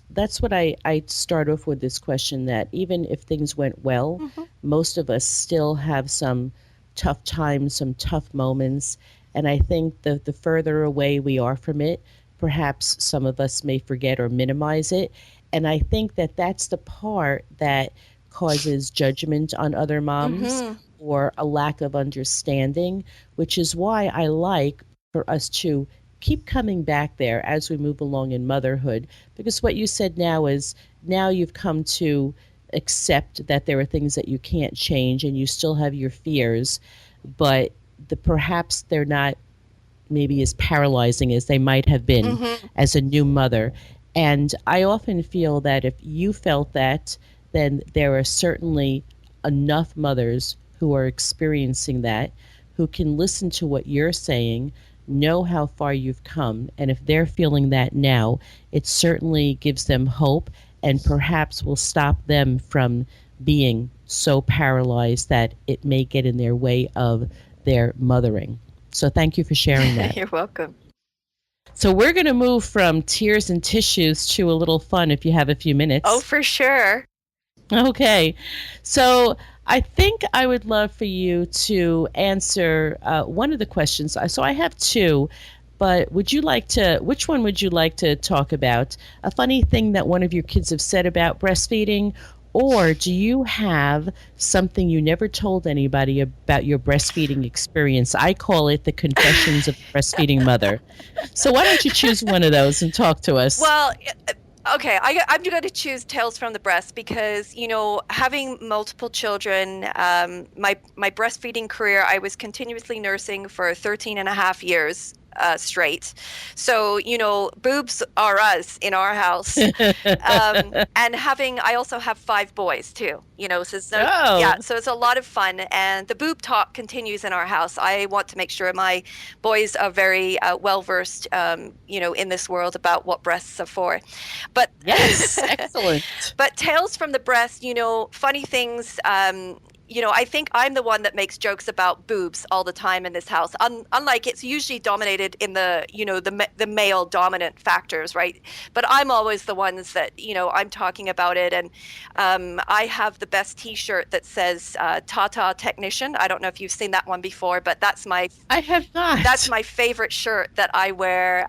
that's what I start off with this question, that even if things went well, Hmm. most of us still have some tough times, some tough moments. And I think the further away we are from it, perhaps some of us may forget or minimize it. And I think that that's the part that causes judgment on other moms Hmm. or a lack of understanding, which is why I like for us to keep coming back there as we move along in motherhood. Because what you said now is, now you've come to accept that there are things that you can't change and you still have your fears, but perhaps they're not maybe as paralyzing as they might have been Hmm. as a new mother. And I often feel that if you felt that, then there are certainly enough mothers who are experiencing that, who can listen to what you're saying, know how far you've come. And if they're feeling that now, it certainly gives them hope and perhaps will stop them from being so paralyzed that it may get in their way of their mothering. So thank you for sharing that. You're welcome. So we're going to move from tears and tissues to a little fun if you have a few Oh, minutes. for sure. Okay. So I think I would love for you to answer one of the questions. So I have two, but which one would you like to talk about? A funny thing that one of your kids have said about breastfeeding, or do you have something you never told anybody about your breastfeeding experience? I call it the confessions of the breastfeeding mother. So why don't you choose one of those and talk to us? Well, Okay, I'm going to choose Tales from the Breast because, having multiple children, my breastfeeding career, I was continuously nursing for 13 and a half years straight. So, boobs are us in our house. And I also have 5 boys too, so yeah, Oh, so it's a lot of fun. And the boob talk continues in our house. I want to make sure my boys are very well versed, in this world about what breasts are for. But yes, excellent. but Tales from the Breast, funny things. I think I'm the one that makes jokes about boobs all the time in this house. Unlike it's usually dominated in the male dominant factors, right? But I'm always the ones that I'm talking about it, and I have the best T-shirt that says "Tata Technician." I don't know if you've seen that one before, but I have that's not. my favorite shirt that I wear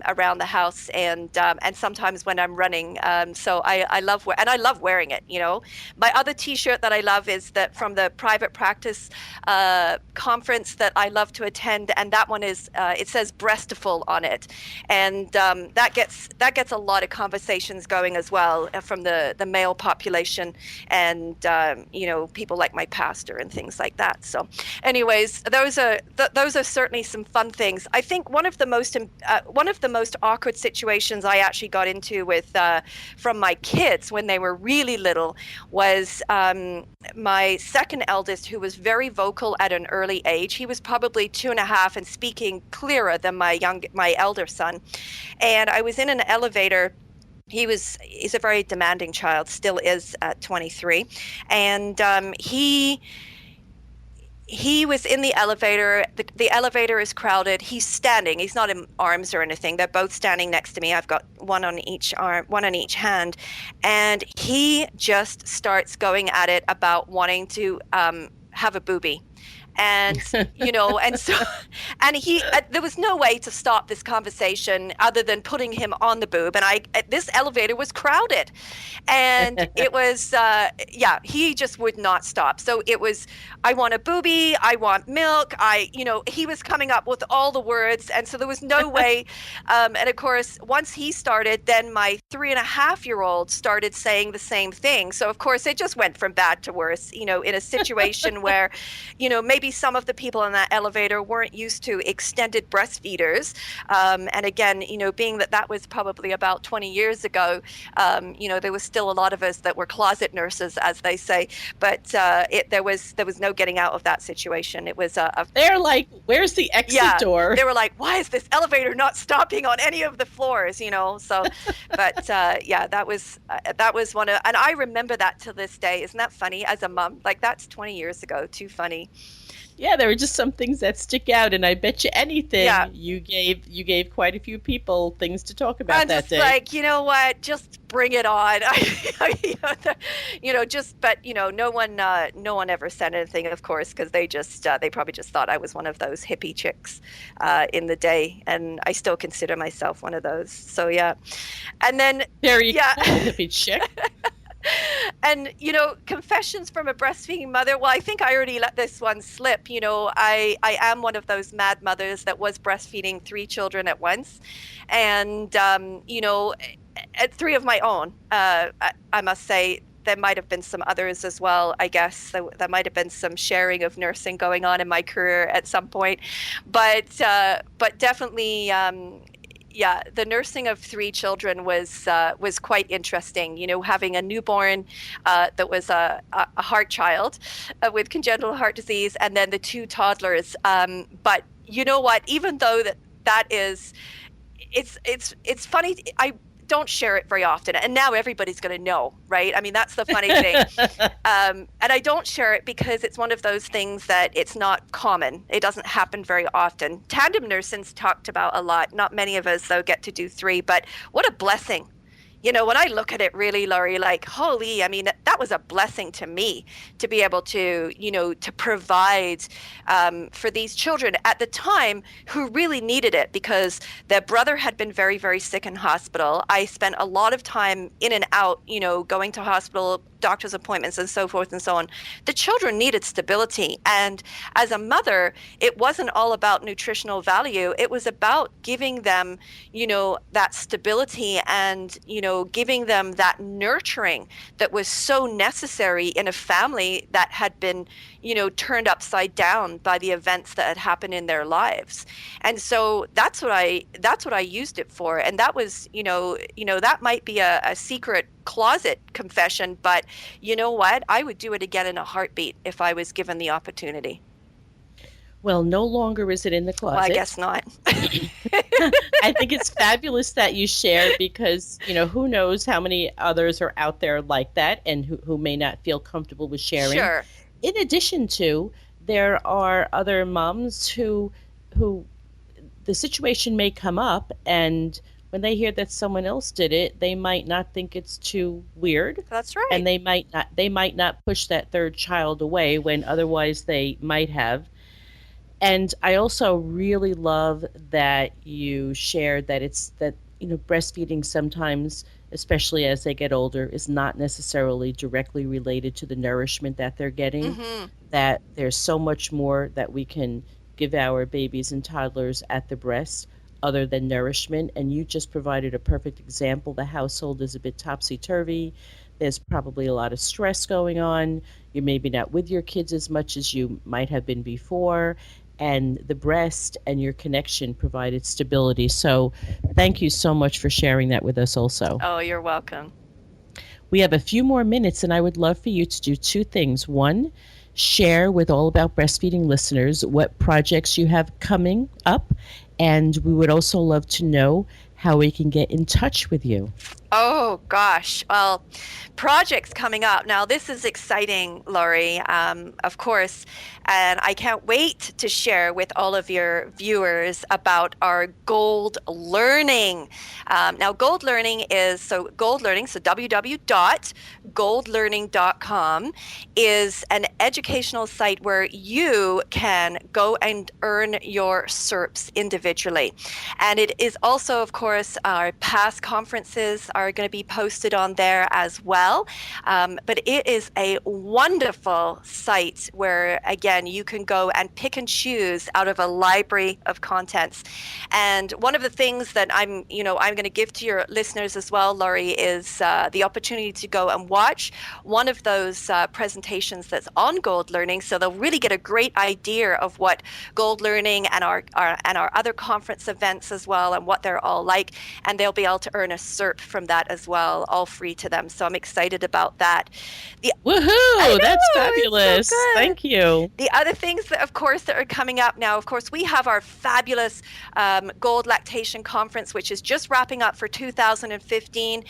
around the house, and sometimes when I'm running. So I love wearing it. My other T-shirt that I love is that from the private practice conference that I love to attend, and that one is it says "Breastiful" on it, and that gets a lot of conversations going as well from the male population, and people like my pastor and things like that. So, anyways, those are certainly some fun things. I think one of the most awkward situations I actually got into with from my kids when they were really little was my second eldest, who was very vocal at an early age. He was probably 2.5 and speaking clearer than my elder son. And I was in an elevator. He's a very demanding child, still is at 23, and he was in the elevator. The elevator is crowded. He's standing. He's not in arms or anything. They're both standing next to me. I've got one on each arm, one on each hand. And he just starts going at it about wanting to have a boobie. And and so there was no way to stop this conversation other than putting him on the boob. And this elevator was crowded, and it was he just would not stop. So it was, I want a boobie, I want milk, he was coming up with all the words, and so there was no way. And of course, once he started, then my 3.5-year-old started saying the same thing. So of course it just went from bad to worse, in a situation where maybe some of the people in that elevator weren't used to extended breastfeeders. And again, being that was probably about 20 years ago, there was still a lot of us that were closet nurses, as they say. But there was no getting out of that situation. It was They're like, where's the exit door? They were like, why is this elevator not stopping on any of the floors? So, but that was one of, and I remember that to this day. Isn't that funny? As a mom, like that's 20 years ago. Too funny. Yeah, there were just some things that stick out, and I bet you anything you gave quite a few people things to talk about I'm that just day. like, you know what? Just bring it on. No one ever said anything, of course, because they probably just thought I was one of those hippie chicks in the day, and I still consider myself one of those. So yeah, and then Very cool, hippie chick. And confessions from a breastfeeding mother. Well, I think I already let this one slip. I am one of those mad mothers that was breastfeeding 3 children at once, and 3 of my own. I must say. There might have been some others as well, I guess. There might have been some sharing of nursing going on in my career at some point, but definitely. The nursing of 3 children was quite interesting. Having a newborn that was a heart child with congenital heart disease, and then the 2 toddlers. But you know what? Even though that is, it's funny. I don't share it very often, and now everybody's going to know, right? I mean, that's the funny thing. And I don't share it because it's one of those things that it's not common. It doesn't happen very often. Tandem nursing's talked about a lot. Not many of us, though, get to do 3, but what a blessing. When I look at it really, Laurie, like, holy, I mean, that was a blessing to me to be able to, to provide for these children at the time who really needed it because their brother had been very, very sick in hospital. I spent a lot of time in and out, going to hospital, doctor's appointments and so forth and so on. The children needed stability. And as a mother, it wasn't all about nutritional value. It was about giving them, that stability and, giving them that nurturing that was so necessary in a family that had been, turned upside down by the events that had happened in their lives. And so that's what I used it for. And that was, that might be a secret closet confession, but you know what? I would do it again in a heartbeat if I was given the opportunity. Well, no longer is it in the Well, I closet. guess not. I think it's fabulous that you shared because, who knows how many others are out there like that and who may not feel comfortable with sharing. Sure. In addition to, there are other moms who the situation may come up, and when they hear that someone else did it, they might not think it's too weird. That's right. And they might not push that third child away when otherwise they might have. And I also really love that you shared that breastfeeding sometimes, especially as they get older, is not necessarily directly related to the nourishment that they're getting, Mm-hmm. that there's so much more that we can give our babies and toddlers at the breast other than nourishment. And you just provided a perfect example. The household is a bit topsy-turvy. There's probably a lot of stress going on. You're maybe not with your kids as much as you might have been before. And the breast and your connection provided stability. So thank you so much for sharing that with us also. Oh, you're welcome. We have a few more minutes, and I would love for you to do two things. One, share with All About Breastfeeding listeners what projects you have coming up. And we would also love to know how we can get in touch with you. Oh gosh, well, projects coming up. Now this is exciting, Laurie, of course, and I can't wait to share with all of your viewers about our Gold Learning. Now Gold Learning so www.goldlearning.com is an educational site where you can go and earn your CERPs individually. And it is also, of course, our past conferences are going to be posted on there as well. But it is a wonderful site where, again, you can go and pick and choose out of a library of contents. And one of the things that I'm going to give to your listeners as well, Laurie, is the opportunity to go and watch one of those presentations that's on Gold Learning. So they'll really get a great idea of what Gold Learning and our other conference events as well, and what they're all like. And they'll be able to earn a CERP from that as well, all free to them. So I'm excited about that. Woohoo! That's fabulous. So Thank you. The other things that, of course, that are coming up now, of course, we have our fabulous Gold Lactation Conference, which is just wrapping up for 2015.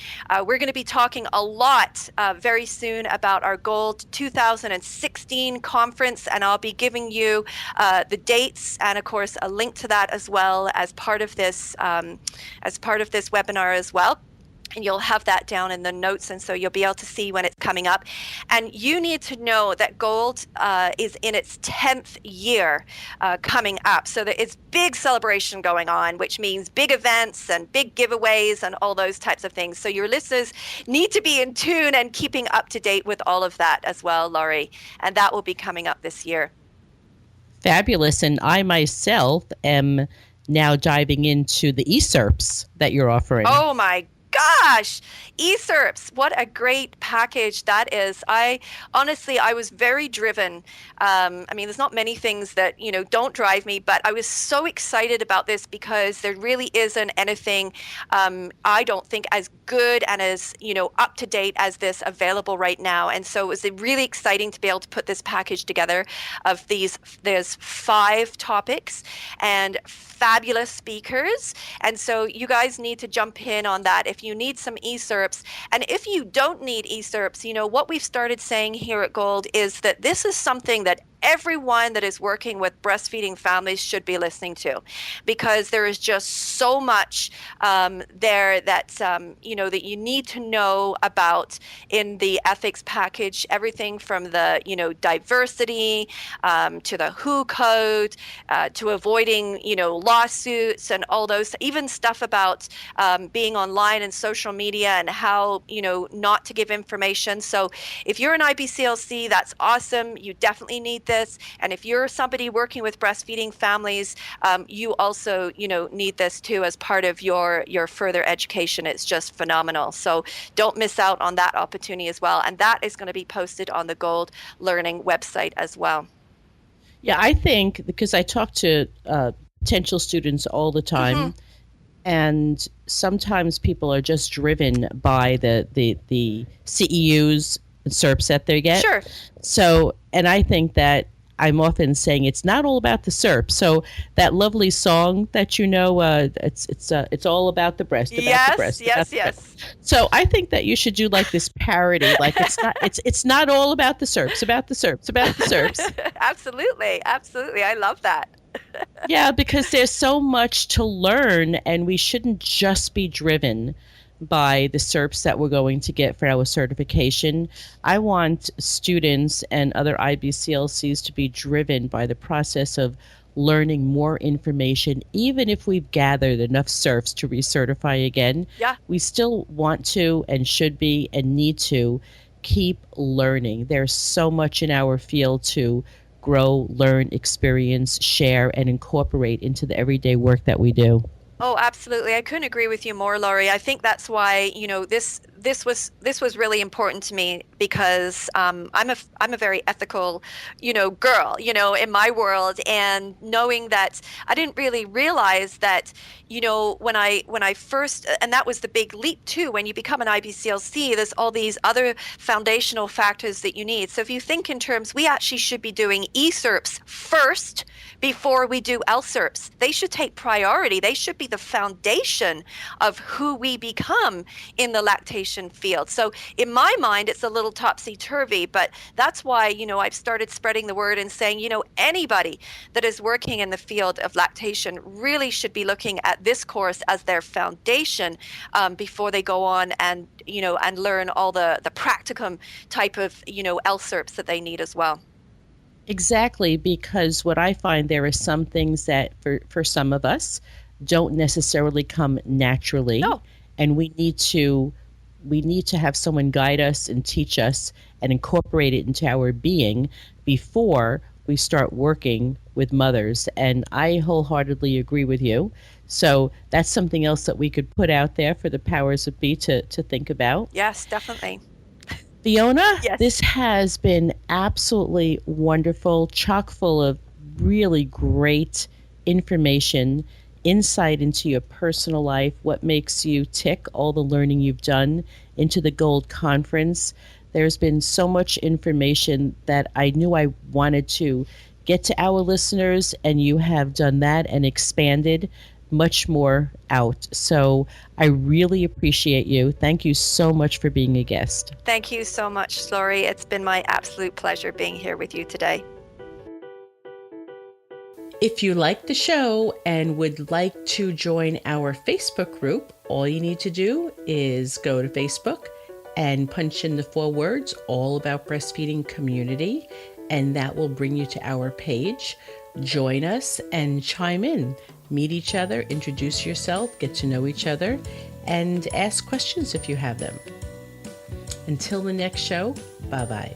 We're going to be talking a lot very soon about our Gold 2016 conference, and I'll be giving you the dates and, of course, a link to that as well as part of this webinar as well. And you'll have that down in the notes, and so you'll be able to see when it's coming up. And you need to know that Gold is in its 10th year coming up. So that it's big celebration going on, which means big events and big giveaways and all those types of things. So your listeners need to be in tune and keeping up to date with all of that as well, Laurie. And that will be coming up this year. Fabulous. And I myself am now diving into the eSERPs that you're offering. Oh my gosh, eSERPs, what a great package that is. I was very driven. There's not many things that, don't drive me, but I was so excited about this because there really isn't anything, I don't think, as good and as, up to date as this available right now. And so it was really exciting to be able to put this package together of there's 5 topics and fabulous speakers. And so you guys need to jump in on that if you need some eSERPs. And if you don't need eSERPs, what we've started saying here at Gold is that this is something that everyone that is working with breastfeeding families should be listening to, because there is just so much there that that you need to know about in the ethics package. Everything from the diversity to the WHO code to avoiding lawsuits and all those, even stuff about being online and social media and how not to give information. So if you're an IBCLC, that's awesome. You definitely need this. this. And if you're somebody working with breastfeeding families, you also, need this too as part of your further education. It's just phenomenal. So don't miss out on that opportunity as well. And that is going to be posted on the Gold Learning website as well. Yeah, I think because I talk to potential students all the time, and sometimes people are just driven by the CEUs and SERPs that they get. Sure. So, and I think that I'm often saying it's not all about the SERP. So that lovely song that it's all about the breast. About the breast. Yes. So I think that you should do like this parody, like it's not all about the SERPs, about the SERPs, about the SERPs. Absolutely. I love that. Yeah, because there's so much to learn, and we shouldn't just be driven by the SERPs that we're going to get for our certification. I want students and other IBCLCs to be driven by the process of learning more information. Even if we've gathered enough SERPs to recertify again, we still want to and should be and need to keep learning. There's so much in our field to grow, learn, experience, share, and incorporate into the everyday work that we do. Oh, absolutely. I couldn't agree with you more, Laurie. I think that's why, this was really important to me, because I'm a very ethical, girl, in my world, and knowing that I didn't really realize that, when I first, and that was the big leap too, when you become an IBCLC, there's all these other foundational factors that you need. So if you think in terms, we actually should be doing ESERPs first before we do LSERPs. They should take priority. They should be the foundation of who we become in the lactation field. So in my mind, it's a little topsy-turvy, but that's why, I've started spreading the word and saying, anybody that is working in the field of lactation really should be looking at this course as their foundation before they go on and, and learn all the practicum type of, LSERPs that they need as well. Exactly, because what I find, there are some things that for some of us don't necessarily come naturally. No. And we need to have someone guide us and teach us and incorporate it into our being before we start working with mothers. And I wholeheartedly agree with you. So that's something else that we could put out there for the powers that be to think about. Yes, definitely. Fiona, Yes. This has been absolutely wonderful, chock full of really great information, insight into your personal life, what makes you tick, all the learning you've done, into the Gold Conference. There's been so much information that I knew I wanted to get to our listeners, and you have done that and expanded much more out. So I really appreciate you. Thank you so much for being a guest. Thank you so much, Laurie. It's been my absolute pleasure being here with you today. If you like the show and would like to join our Facebook group, all you need to do is go to Facebook and punch in the 4 words, All About Breastfeeding Community, and that will bring you to our page. Join us and chime in. Meet each other, introduce yourself, get to know each other, and ask questions if you have them. Until the next show, bye-bye.